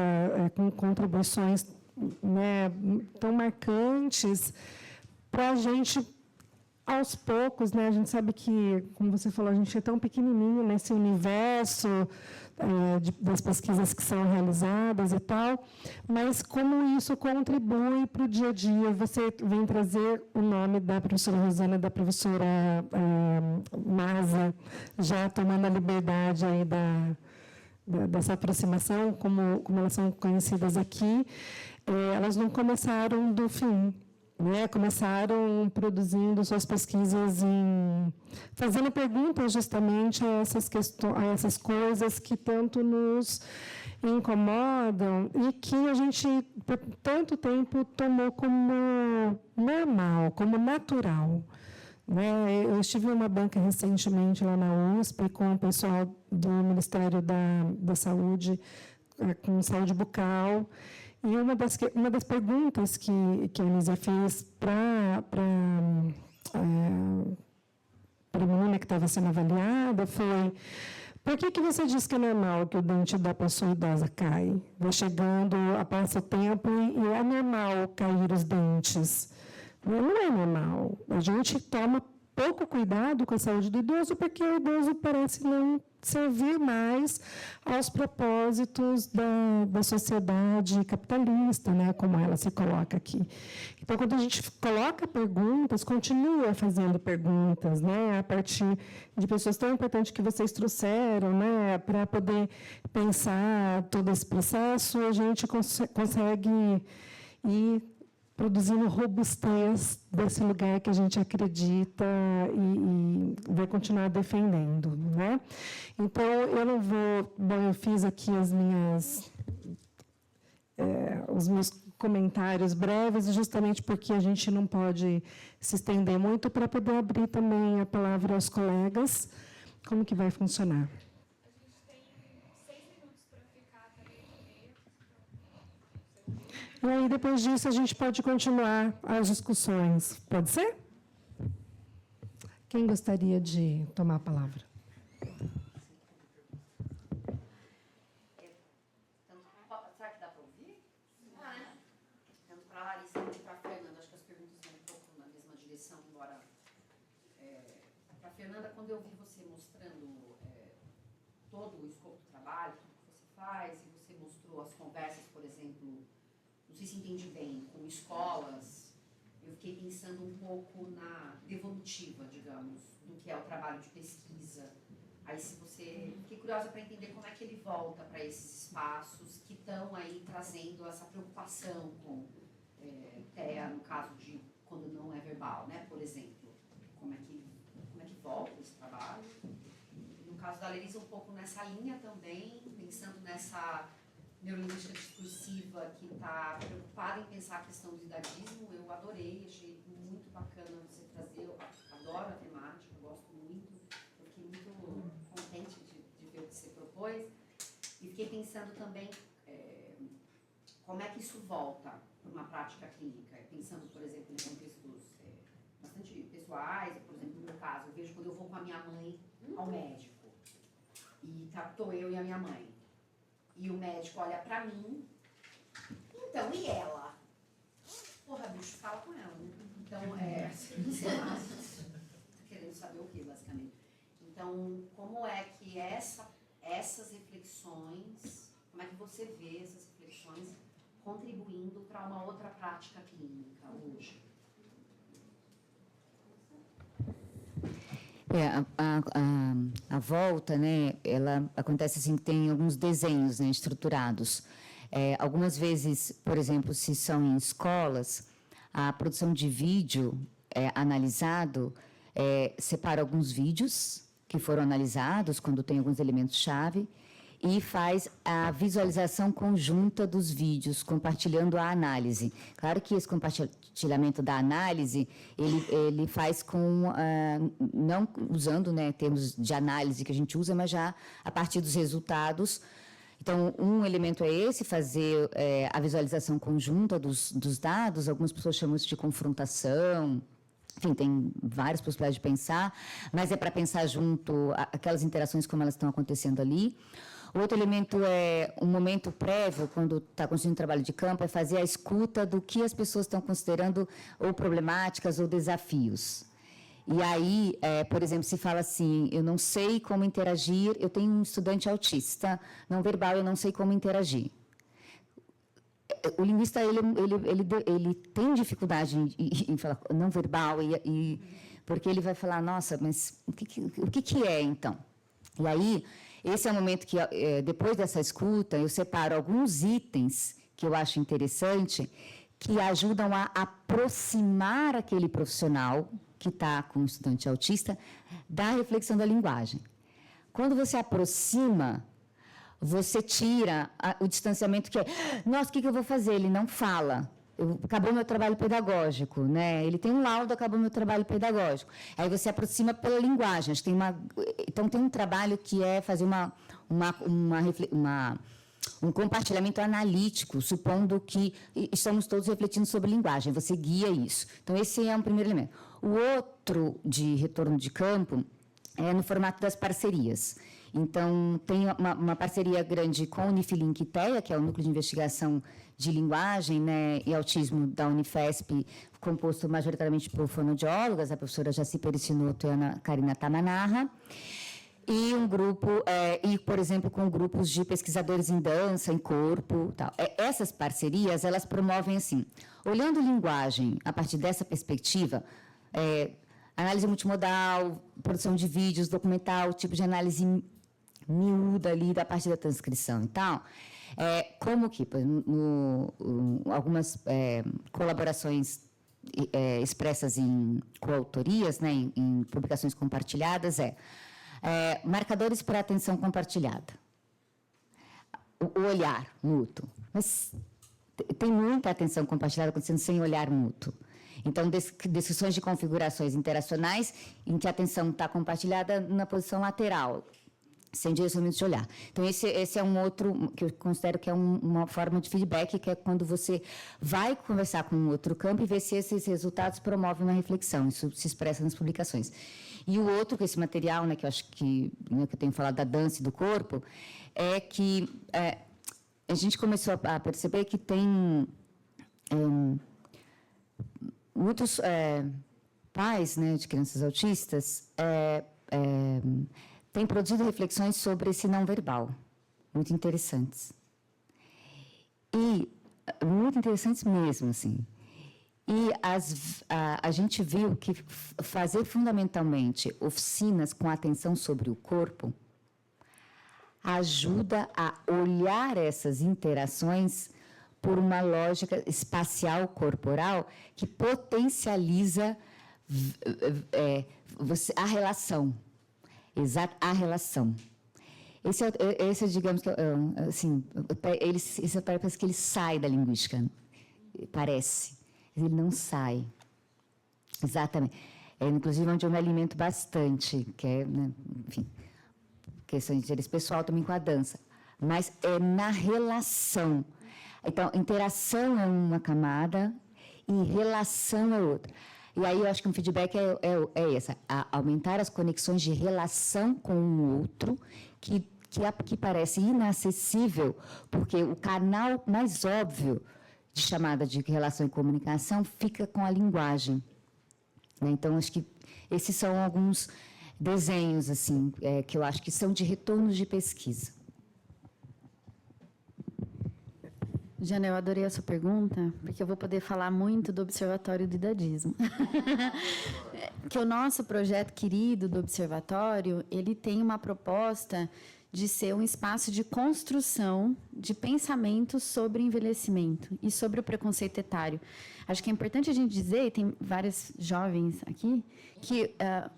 com contribuições, né, tão marcantes, para a gente, aos poucos, né, a gente sabe que, como você falou, a gente é tão pequenininho nesse universo das pesquisas que são realizadas e tal, mas como isso contribui para o dia a dia. Você vem trazer o nome da professora Rosana e da professora Maza, já tomando a liberdade aí dessa aproximação, como elas são conhecidas aqui. Elas não começaram do fim, né? Começaram produzindo suas pesquisas, fazendo perguntas justamente a essas coisas que tanto nos incomodam e que a gente, por tanto tempo, tomou como normal, como natural, né? Eu estive em uma banca recentemente lá na USP com o pessoal do Ministério da Saúde, com saúde bucal. E uma das perguntas que a Anísia fez para a menina que estava sendo avaliada foi: por que você diz que é normal que o dente da pessoa idosa cai? Vai chegando, passa o tempo e é normal cair os dentes. Não é normal. A gente toma pouco cuidado com a saúde do idoso porque o idoso parece não servir mais aos propósitos da sociedade capitalista, né, como ela se coloca aqui. Então, quando a gente coloca perguntas, continua fazendo perguntas, né, a partir de pessoas tão importantes que vocês trouxeram, né, para poder pensar todo esse processo, a gente consegue ir produzindo robustez desse lugar que a gente acredita e vai continuar defendendo, né? Então, eu não vou... Bom, eu fiz aqui os meus comentários breves, justamente porque a gente não pode se estender muito, para poder abrir também a palavra aos colegas. Como que vai funcionar? E aí, depois disso, a gente pode continuar as discussões. Pode ser? Quem gostaria de tomar a palavra? Será que dá para ouvir? Tanto para a Larissa quanto para a Fernanda, acho que as perguntas vão um pouco na mesma direção, embora... Para a Fernanda, quando eu vi você mostrando todo o escopo do trabalho, tudo que você faz, e você mostrou as conversas, por exemplo... Não sei se entende bem, com escolas, eu fiquei pensando um pouco na devolutiva, digamos, do que é o trabalho de pesquisa. Aí, se você... Fiquei curiosa para entender como é que ele volta para esses espaços que estão aí trazendo essa preocupação com TEA, no caso de quando não é verbal, né? Por exemplo, como é que volta esse trabalho? No caso da Larissa, um pouco nessa linha também, pensando nessa... neurolinguística discursiva que está preocupada em pensar a questão do idadismo. Eu adorei, achei muito bacana você trazer, eu adoro a temática, gosto muito, eu fiquei muito contente de ver o que você propôs, e fiquei pensando também como é que isso volta para uma prática clínica, pensando, por exemplo, em contextos bastante pessoais. Por exemplo, no meu caso, eu vejo quando eu vou com a minha mãe ao médico, e estou eu e a minha mãe, e o médico olha pra mim, então, e ela? Porra, bicho, fala com ela, né? Então, sei lá, tô querendo saber o quê, basicamente. Então, como é que essas reflexões, como é que você vê essas reflexões contribuindo para uma outra prática clínica hoje? A volta, né, ela acontece assim, tem alguns desenhos, né, estruturados. Algumas vezes, por exemplo, se são em escolas, a produção de vídeo analisado separa alguns vídeos que foram analisados, quando tem alguns elementos-chave, e faz a visualização conjunta dos vídeos, compartilhando a análise. Claro que esse compartilhamento da análise, ele faz com, não usando, né, termos de análise que a gente usa, mas já a partir dos resultados. Então, um elemento é esse, fazer a visualização conjunta dos dados. Algumas pessoas chamam isso de confrontação. Enfim, tem várias possibilidades de pensar, mas é para pensar junto aquelas interações como elas estão acontecendo ali. O outro elemento é um momento prévio, quando está construindo um trabalho de campo, é fazer a escuta do que as pessoas estão considerando ou problemáticas ou desafios. E aí, por exemplo, se fala assim, eu não sei como interagir, eu tenho um estudante autista não verbal, eu não sei como interagir. O linguista, ele tem dificuldade em falar não verbal, porque ele vai falar, nossa, mas o que é, então? E aí, esse é o momento que, depois dessa escuta, eu separo alguns itens que eu acho interessante, que ajudam a aproximar aquele profissional que está com um estudante autista da reflexão da linguagem. Quando você aproxima, você tira o distanciamento que é, nossa, o que eu vou fazer? Ele não fala. Acabou meu trabalho pedagógico, né? Ele tem um laudo, acabou meu trabalho pedagógico. Aí você aproxima pela linguagem. Então, tem um trabalho que é fazer um compartilhamento analítico, supondo que estamos todos refletindo sobre linguagem. Você guia isso. Então, esse é um primeiro elemento. O outro, de retorno de campo, é no formato das parcerias. Então, tem uma parceria grande com o Unifilink ITEA, que é o Núcleo de Investigação de Linguagem, né, e Autismo da Unifesp, composto majoritariamente por fonoaudiólogas, a professora Jaci Pericinoto e a Ana Karina Tamanarra, e um grupo, por exemplo, com grupos de pesquisadores em dança, em corpo, tal. Essas parcerias, elas promovem, assim, olhando linguagem a partir dessa perspectiva, análise multimodal, produção de vídeos, documental, tipo de análise miúda ali da parte da transcrição e tal, como que, algumas colaborações expressas em coautorias, né, em publicações compartilhadas, marcadores para atenção compartilhada, o olhar mútuo. Mas tem muita atenção compartilhada acontecendo sem olhar mútuo. Então, descrições de configurações interacionais em que a atenção está compartilhada na posição lateral, sem direcionamento de olhar. Então, esse é um outro que eu considero que é uma forma de feedback, que é quando você vai conversar com um outro campo e ver se esses resultados promovem uma reflexão. Isso se expressa nas publicações. E o outro, que esse material, né, que eu acho que, né, que eu tenho falado da dança e do corpo, é que a gente começou a perceber que tem muitos pais, né, de crianças autistas têm produzido reflexões sobre esse não verbal, muito interessantes. E muito interessantes mesmo, assim. E a gente viu que fazer fundamentalmente oficinas com atenção sobre o corpo ajuda a olhar essas interações por uma lógica espacial corporal que potencializa a relação. Exato, a relação. Esse digamos que, assim, parece que ele sai da linguística. Parece. Ele não sai. Exatamente. Inclusive, onde eu me alimento bastante, que é, né, enfim, questão de interesse pessoal também com a dança. Mas é na relação. Então, interação é uma camada e relação é outra. E aí eu acho que um feedback é esse, aumentar as conexões de relação com o outro, que parece inacessível, porque o canal mais óbvio de chamada de relação e comunicação fica com a linguagem. Então, acho que esses são alguns desenhos assim, que eu acho que são de retornos de pesquisa. Jana, eu adorei a sua pergunta, porque eu vou poder falar muito do Observatório do Idadismo. Que o nosso projeto querido do Observatório, ele tem uma proposta de ser um espaço de construção de pensamentos sobre envelhecimento e sobre o preconceito etário. Acho que é importante a gente dizer, e tem vários jovens aqui, que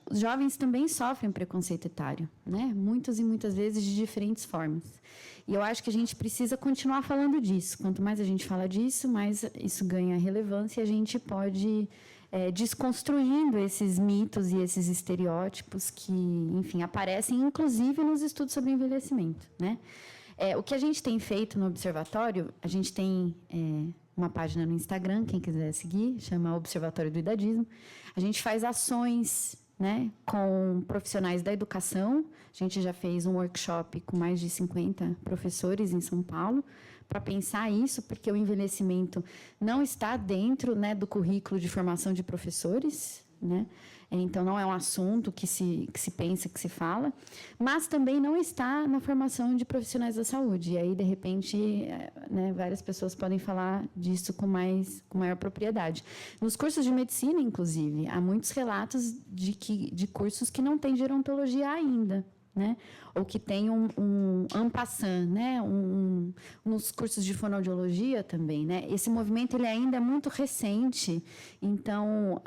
os jovens também sofrem preconceito etário, né? Muitas e muitas vezes de diferentes formas. E eu acho que a gente precisa continuar falando disso. Quanto mais a gente fala disso, mais isso ganha relevância e a gente pode desconstruindo esses mitos e esses estereótipos que, enfim, aparecem inclusive nos estudos sobre envelhecimento, né? O que a gente tem feito no Observatório, a gente tem uma página no Instagram, quem quiser seguir, chama Observatório do Idadismo. A gente faz ações, né, com profissionais da educação. A gente já fez um workshop com mais de 50 professores em São Paulo para pensar isso, porque o envelhecimento não está dentro, né, do currículo de formação de professores, né? Então, não é um assunto que se pensa, que se fala, mas também não está na formação de profissionais da saúde. E aí, de repente, né, várias pessoas podem falar disso com maior propriedade. Nos cursos de medicina, inclusive, há muitos relatos de cursos que não têm gerontologia ainda, né? Ou que tem um en passant, né? Nos cursos de fonoaudiologia também, né? Esse movimento ele ainda é muito recente. Então,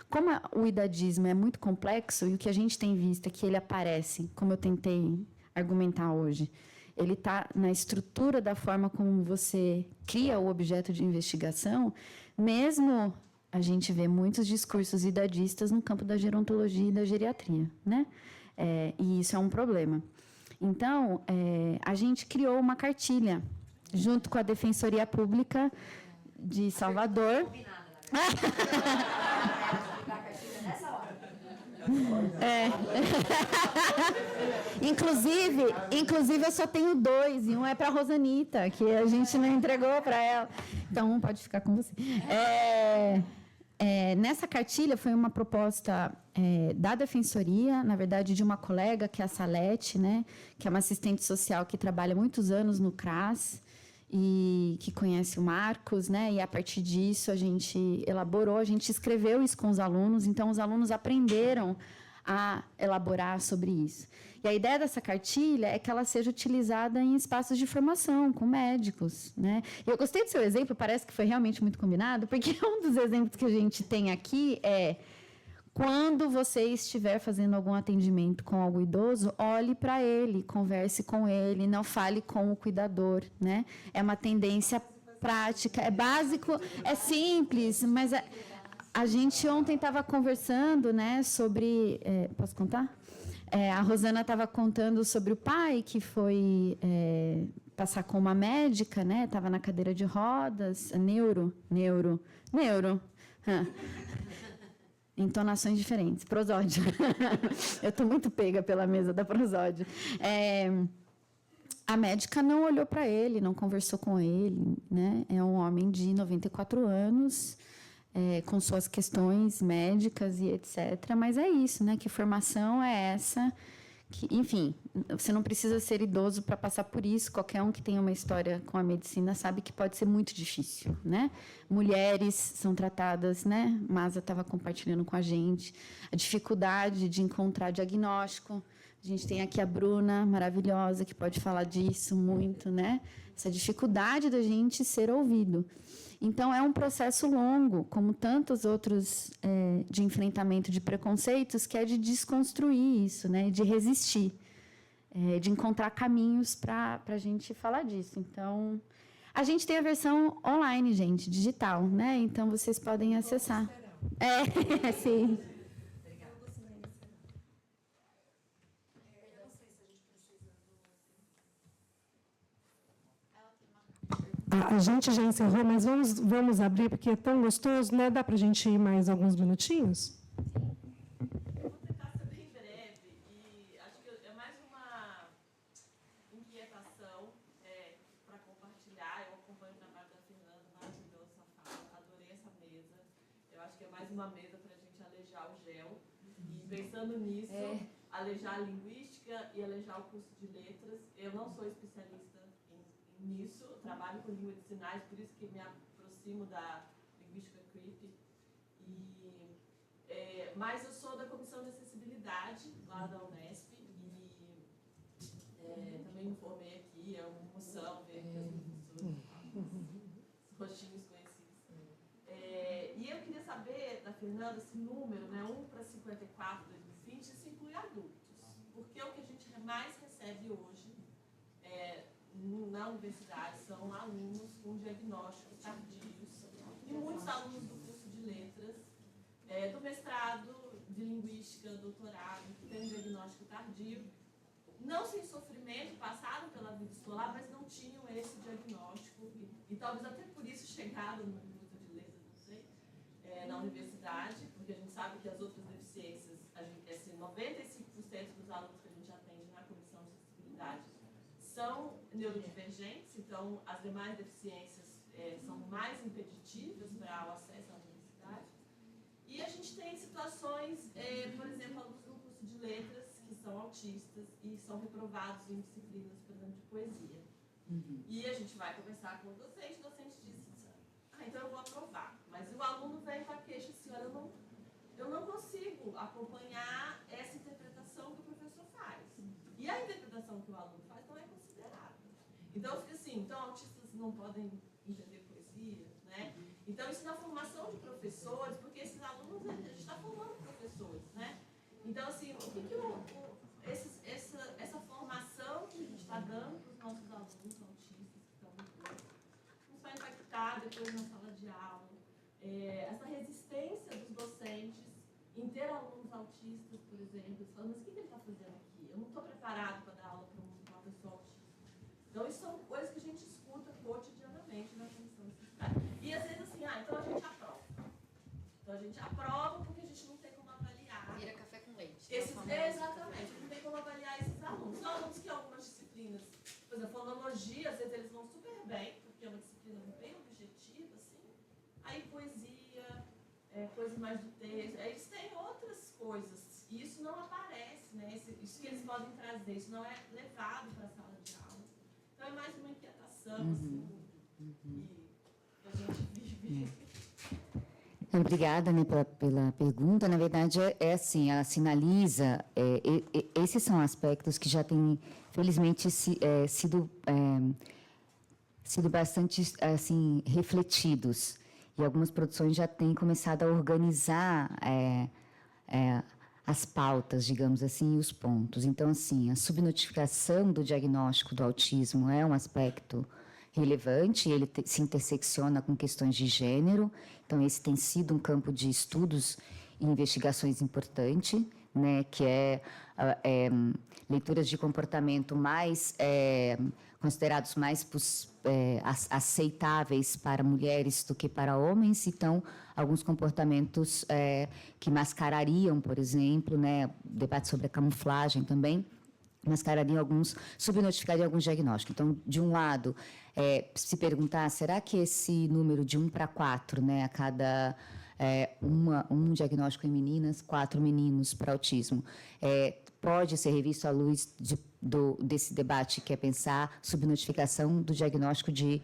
como o idadismo é muito complexo, e o que a gente tem visto é que ele aparece, como eu tentei argumentar hoje, ele está na estrutura da forma como você cria o objeto de investigação, mesmo a gente vê muitos discursos idadistas no campo da gerontologia e da geriatria, né? E isso é um problema. Então, a gente criou uma cartilha, junto com a Defensoria Pública de Salvador. Inclusive, eu só tenho 2, e um é para a Rosanita, que a gente não entregou para ela. Então, um pode ficar com você. Nessa cartilha foi uma proposta da Defensoria, na verdade, de uma colega, que é a Salete, né, que é uma assistente social que trabalha muitos anos no CRAS e que conhece o Marcos, né, e a partir disso a gente elaborou, a gente escreveu isso com os alunos, então os alunos aprenderam a elaborar sobre isso. E a ideia dessa cartilha é que ela seja utilizada em espaços de formação, com médicos, né? E eu gostei do seu exemplo, parece que foi realmente muito combinado, porque um dos exemplos que a gente tem aqui é: quando você estiver fazendo algum atendimento com algum idoso, olhe para ele, converse com ele, não fale com o cuidador, né? É uma tendência prática, é básico, é simples, mas a gente ontem estava conversando, né, sobre... posso contar? A Rosana estava contando sobre o pai que foi passar com uma médica, né? Estava na cadeira de rodas, neuro. Entonações diferentes, prosódio. Eu estou muito pega pela mesa da prosódio. A médica não olhou para ele, não conversou com ele, né? É um homem de 94 anos, com suas questões médicas e etc. Mas é isso, né? Que formação é essa? Que, enfim, você não precisa ser idoso para passar por isso. Qualquer um que tenha uma história com a medicina sabe que pode ser muito difícil, né? Mulheres são tratadas, né? Masa estava compartilhando com a gente a dificuldade de encontrar diagnóstico. A gente tem aqui a Bruna, maravilhosa, que pode falar disso muito, né? Essa dificuldade da gente ser ouvido. Então, é um processo longo, como tantos outros de enfrentamento de preconceitos, que é de desconstruir isso, né? De resistir, de encontrar caminhos para a gente falar disso. Então, a gente tem a versão online, gente, digital, né? Então, vocês podem acessar. Sim. A gente já encerrou, mas vamos abrir, porque é tão gostoso, né? Dá para a gente ir mais alguns minutinhos? Eu vou tentar ser bem breve, e acho que é mais uma inquietação para compartilhar. Eu acompanho o trabalho da Fernanda, maravilhosa essa fala, adorei essa mesa. Eu acho que é mais uma mesa para a gente alejar o gel. E pensando nisso, alejar a linguística e alejar o curso de letras. Eu não sou especialista nisso, eu trabalho com língua de sinais, por isso que me aproximo da linguística creepy. Mas eu sou da Comissão de Acessibilidade, lá da Unesp, e Também me informei aqui, é uma emoção ver que as professoras, os rostinhos conhecidos. E eu queria saber da Fernanda esse número, né, 1 para 54 em 2020, isso inclui adultos. Porque o que a gente mais recebe hoje na universidade são alunos com diagnósticos tardios e muitos alunos do curso de letras, do mestrado de linguística, doutorado, que tem diagnóstico tardio, não sem sofrimento, passaram pela vida escolar, mas não tinham esse diagnóstico e talvez até por isso chegaram no curso de letras, não sei, na universidade, porque a gente sabe que as outras deficiências, 95% dos alunos que a gente atende na comissão de acessibilidade são neurodivergentes, então as demais deficiências são mais impeditivas para o acesso à universidade. E a gente tem situações, por exemplo, alunos do curso de letras que são autistas e são reprovados em disciplinas, por exemplo, de poesia. E a gente vai conversar com o docente diz, então eu vou aprovar. Mas o aluno vem com a queixa assim, olha, eu não consigo acompanhar essa interpretação que o professor faz. E a interpretação que o aluno faz não é considerada. Então, eu fico assim, então autistas não podem entender poesia, né? Então, isso na formação de professores, porque esses alunos, a gente está formando professores, né? Então, assim, o que essa formação que a gente está dando para os nossos alunos autistas que estão no curso, nos vai impactar depois na sala de aula? Essa resistência dos docentes em ter alunos autistas, por exemplo, falando, mas o que ele está fazendo aqui? Eu não estou preparado para dar aula para uma pessoa autista. Então, isso são coisas que a gente escuta cotidianamente na comissão de acessibilidade. E às vezes assim, então a gente aprova. Então a gente aprova porque a gente não tem como avaliar. Vira café com leite. Exatamente, não tem como avaliar esses alunos. São alunos que algumas disciplinas, por exemplo, fonologia, às vezes eles vão super bem, porque é uma disciplina bem objetiva, assim. Aí poesia, coisa mais do texto, eles têm outras coisas. E isso não aparece, né? Isso que eles podem trazer, isso não é levado para a sala de aula. Então é mais uma inquietação, assim, que a gente vive. Obrigada, né, pela pergunta. Na verdade, assim, ela sinaliza, esses são aspectos que já têm, felizmente, sido bastante, assim, refletidos. E algumas produções já têm começado a organizar as pautas, digamos assim, e os pontos. Então, assim, a subnotificação do diagnóstico do autismo é um aspecto relevante, ele se intersecciona com questões de gênero, então esse tem sido um campo de estudos e investigações importante, né, que leituras de comportamento mais considerados mais aceitáveis para mulheres do que para homens, então alguns comportamentos que mascarariam, por exemplo, né, debate sobre a camuflagem também, mascarariam alguns, subnotificariam alguns diagnósticos. Então, de um lado, se perguntar, será que esse número de 1 para 4, né, a cada um diagnóstico em meninas, 4 meninos para autismo, pode ser revisto à luz desse debate, que é pensar subnotificação do diagnóstico de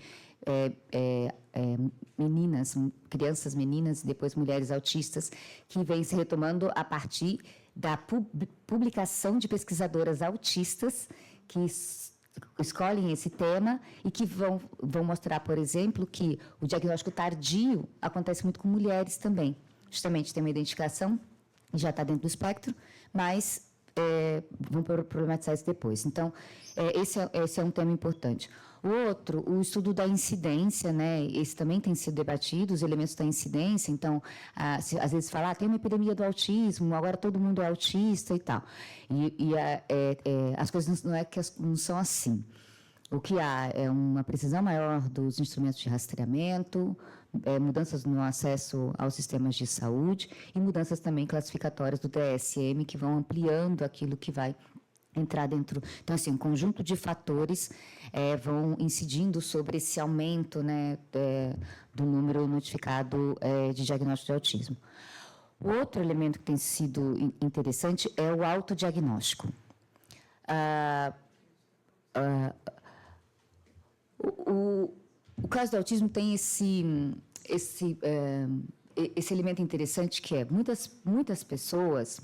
meninas, crianças meninas e depois mulheres autistas, que vem se retomando a partir da publicação de pesquisadoras autistas que escolhem esse tema e que vão mostrar, por exemplo, que o diagnóstico tardio acontece muito com mulheres também. Justamente tem uma identificação, já está dentro do espectro, mas vão problematizar isso depois. Então, esse é um tema importante. O outro, o estudo da incidência, né? Esse também tem sido debatido, os elementos da incidência. Então, às vezes fala, tem uma epidemia do autismo, agora todo mundo é autista e tal. As coisas não são assim. O que há é uma precisão maior dos instrumentos de rastreamento, mudanças no acesso aos sistemas de saúde e mudanças também classificatórias do DSM, que vão ampliando aquilo que vai entrar dentro. Então, assim, um conjunto de fatores vão incidindo sobre esse aumento, né, do número notificado de diagnóstico de autismo. O outro elemento que tem sido interessante é o autodiagnóstico. O caso do autismo tem esse elemento interessante que muitas pessoas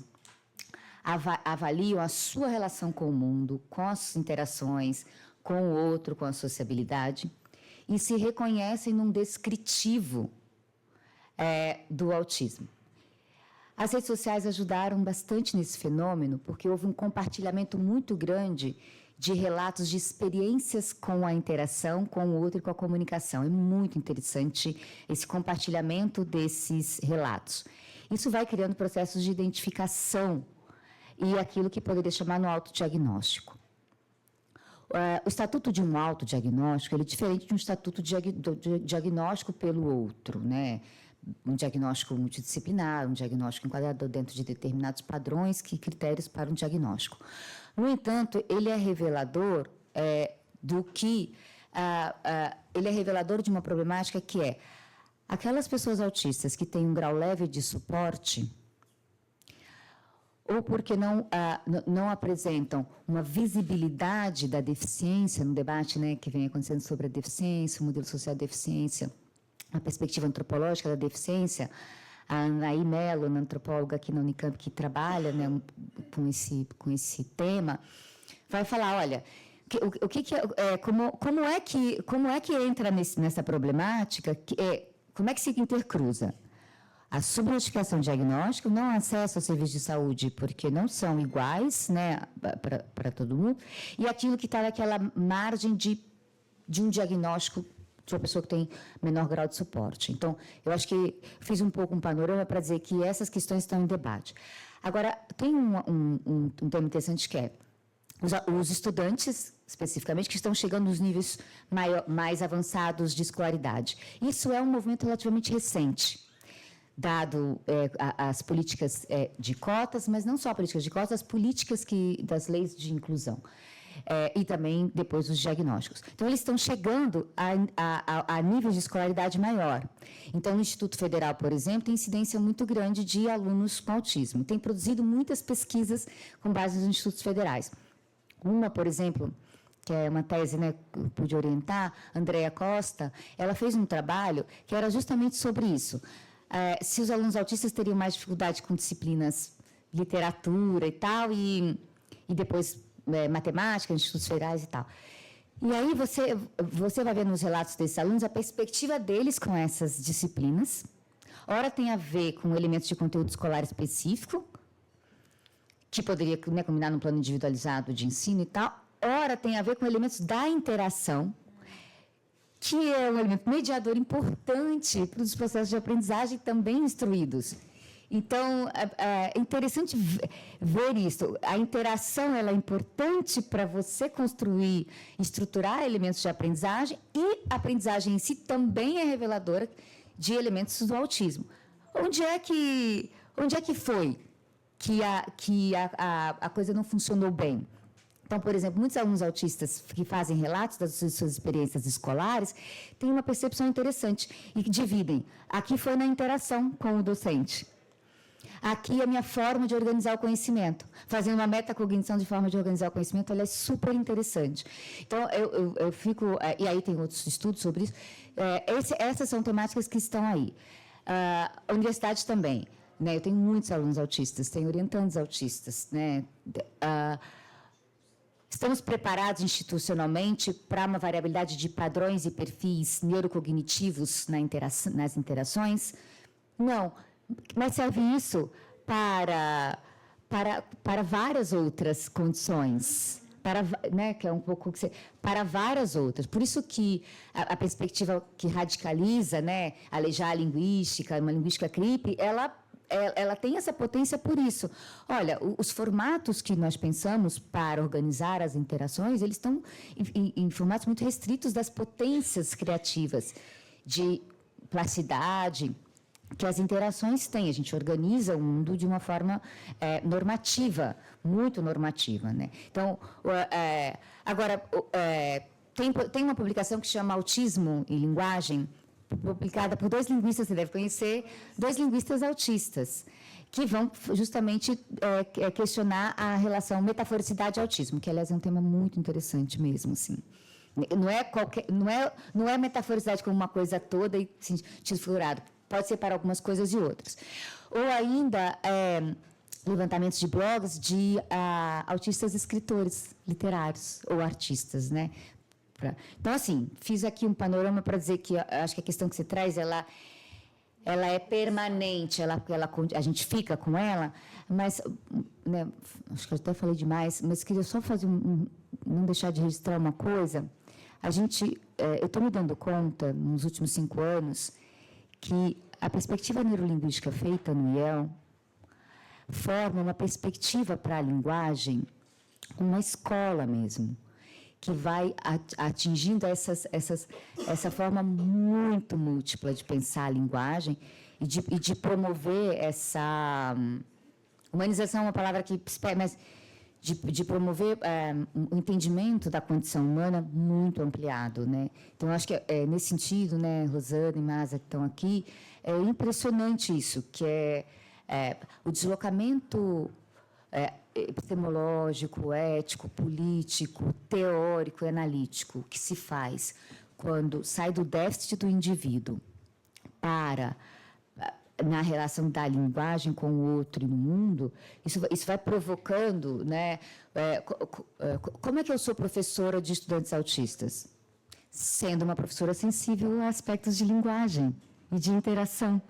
avaliam a sua relação com o mundo, com as interações, com o outro, com a sociabilidade, e se reconhecem num descritivo do autismo. As redes sociais ajudaram bastante nesse fenômeno, porque houve um compartilhamento muito grande de relatos de experiências com a interação com o outro e com a comunicação. É muito interessante esse compartilhamento desses relatos. Isso vai criando processos de identificação e aquilo que poderia chamar no autodiagnóstico. O estatuto de um autodiagnóstico ele é diferente de um estatuto de diagnóstico pelo outro, né? Um diagnóstico multidisciplinar, um diagnóstico enquadrado dentro de determinados padrões e critérios para um diagnóstico. No entanto, ele é revelador ele é revelador de uma problemática que é aquelas pessoas autistas que têm um grau leve de suporte ou porque não apresentam uma visibilidade da deficiência no debate, né, que vem acontecendo sobre a deficiência, o modelo social da deficiência, a perspectiva antropológica da deficiência. A Anaí Mello, uma antropóloga aqui na Unicamp que trabalha, né, com esse tema, vai falar, olha, como é que entra nessa problemática, como é que se intercruza a subnotificação diagnóstica, o não acesso ao serviço de saúde, porque não são iguais, né, para todo mundo, e aquilo que está naquela margem de um diagnóstico de uma pessoa que tem menor grau de suporte. Então, eu acho que fiz um pouco um panorama para dizer que essas questões estão em debate. Agora, tem um tema interessante que é os estudantes, especificamente, que estão chegando nos níveis mais avançados de escolaridade. Isso é um movimento relativamente recente, dado as políticas de cotas, mas não só políticas de cotas, as políticas das leis de inclusão. E também depois os diagnósticos. Então, eles estão chegando a níveis de escolaridade maior. Então, o Instituto Federal, por exemplo, tem incidência muito grande de alunos com autismo. Tem produzido muitas pesquisas com base nos institutos federais. Uma, por exemplo, que é uma tese, né, que eu pude orientar, Andréa Costa, ela fez um trabalho que era justamente sobre isso. Se os alunos autistas teriam mais dificuldade com disciplinas, literatura e tal, e depois matemática, institutos federais e tal. E aí você vai ver nos relatos desses alunos a perspectiva deles com essas disciplinas. Ora tem a ver com elementos de conteúdo escolar específico, que poderia, né, combinar num plano individualizado de ensino e tal. Ora tem a ver com elementos da interação, que é um elemento mediador importante para os processos de aprendizagem também instruídos. Então, é interessante ver isso. A interação ela é importante para você construir, estruturar elementos de aprendizagem, e a aprendizagem em si também é reveladora de elementos do autismo. Onde é que foi que a coisa não funcionou bem? Então, por exemplo, muitos alunos autistas que fazem relatos das suas experiências escolares têm uma percepção interessante e que dividem. Aqui foi na interação com o docente. Aqui é a minha forma de organizar o conhecimento. Fazendo uma metacognição de forma de organizar o conhecimento, ela é super interessante. Então, eu fico... E aí tem outros estudos sobre isso. Essas são temáticas que estão aí. A universidade também. Né? Eu tenho muitos alunos autistas, tenho orientandos autistas. Né? Estamos preparados institucionalmente para uma variabilidade de padrões e perfis neurocognitivos nas interações? Não. Mas serve isso para várias outras condições, né, que é um pouco para várias outras. Por isso que a perspectiva que radicaliza, né, alejar a linguística, uma linguística CRIP, ela tem essa potência por isso. Olha, os formatos que nós pensamos para organizar as interações, eles estão em formatos muito restritos das potências criativas de plasticidade que as interações têm. A gente organiza o mundo de uma forma normativa, muito normativa. Né? Então, agora, tem uma publicação que chama Autismo e Linguagem, publicada por 2 linguistas, você deve conhecer, 2 linguistas autistas, que vão justamente questionar a relação metaforicidade-autismo, que, aliás, é um tema muito interessante mesmo, assim. Não é metaforicidade como uma coisa toda e sentido figurado. Pode ser para algumas coisas e outras. Ou ainda levantamentos de blogs de autistas escritores literários ou artistas, né? Então, assim, fiz aqui um panorama para dizer que acho que a questão que você traz, ela é permanente, a gente fica com ela, mas, né, acho que eu até falei demais, mas queria só fazer não deixar de registrar uma coisa. Eu estou me dando conta, nos últimos 5 anos, que a perspectiva neurolinguística feita no IEL forma uma perspectiva para a linguagem, uma escola mesmo, que vai atingindo essa forma muito múltipla de pensar a linguagem e de promover essa humanização, é uma palavra que, mas de promover um entendimento da condição humana muito ampliado, né? Então, acho que nesse sentido, né, Rosana e Masa que estão aqui, é impressionante isso, que o deslocamento epistemológico, ético, político, teórico e analítico que se faz quando sai do déficit do indivíduo para na relação da linguagem com o outro e no mundo, isso vai provocando, né? Como é que eu sou professora de estudantes autistas? Sendo uma professora sensível a aspectos de linguagem e de interação.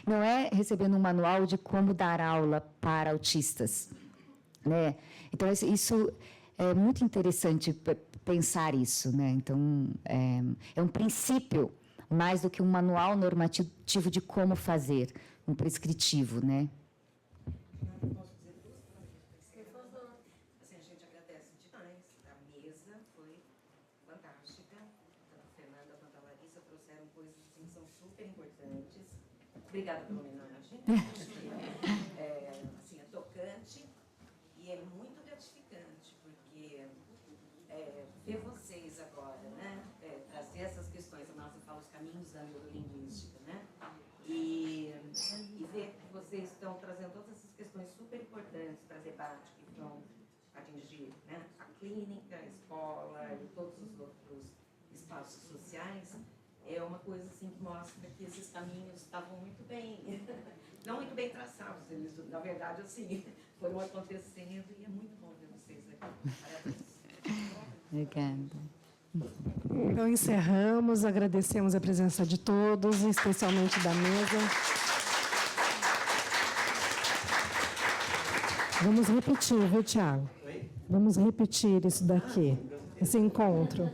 Não é recebendo um manual de como dar aula para autistas, né? Então, isso é muito interessante pensar isso, né? Então, é um princípio mais do que um manual normativo de como fazer, um prescritivo, né? Assim, a gente agradece demais. A mesa foi fantástica. Tanto a Fernanda quanto a Larissa trouxeram coisas assim, que são super importantes. Obrigada pela homenagem. Assim, é tocante e é muito gratificante, porque ver vocês agora, né? Trazer essas questões, a Márcia fala os caminhos da neurolinguística, né? E ver que vocês estão trazendo todas essas questões super importantes para debate, que vão atingir, né, a clínica, a escola e todos os outros espaços sociais, é uma coisa assim, que mostra que esses caminhos estavam muito bem, não muito bem traçados, eles, na verdade, assim, foram acontecendo e é muito bom ver vocês aqui. Parabéns. Obrigada. Então, encerramos, agradecemos a presença de todos, especialmente da mesa. Vamos repetir, viu, Tiago? Vamos repetir isso daqui, esse encontro.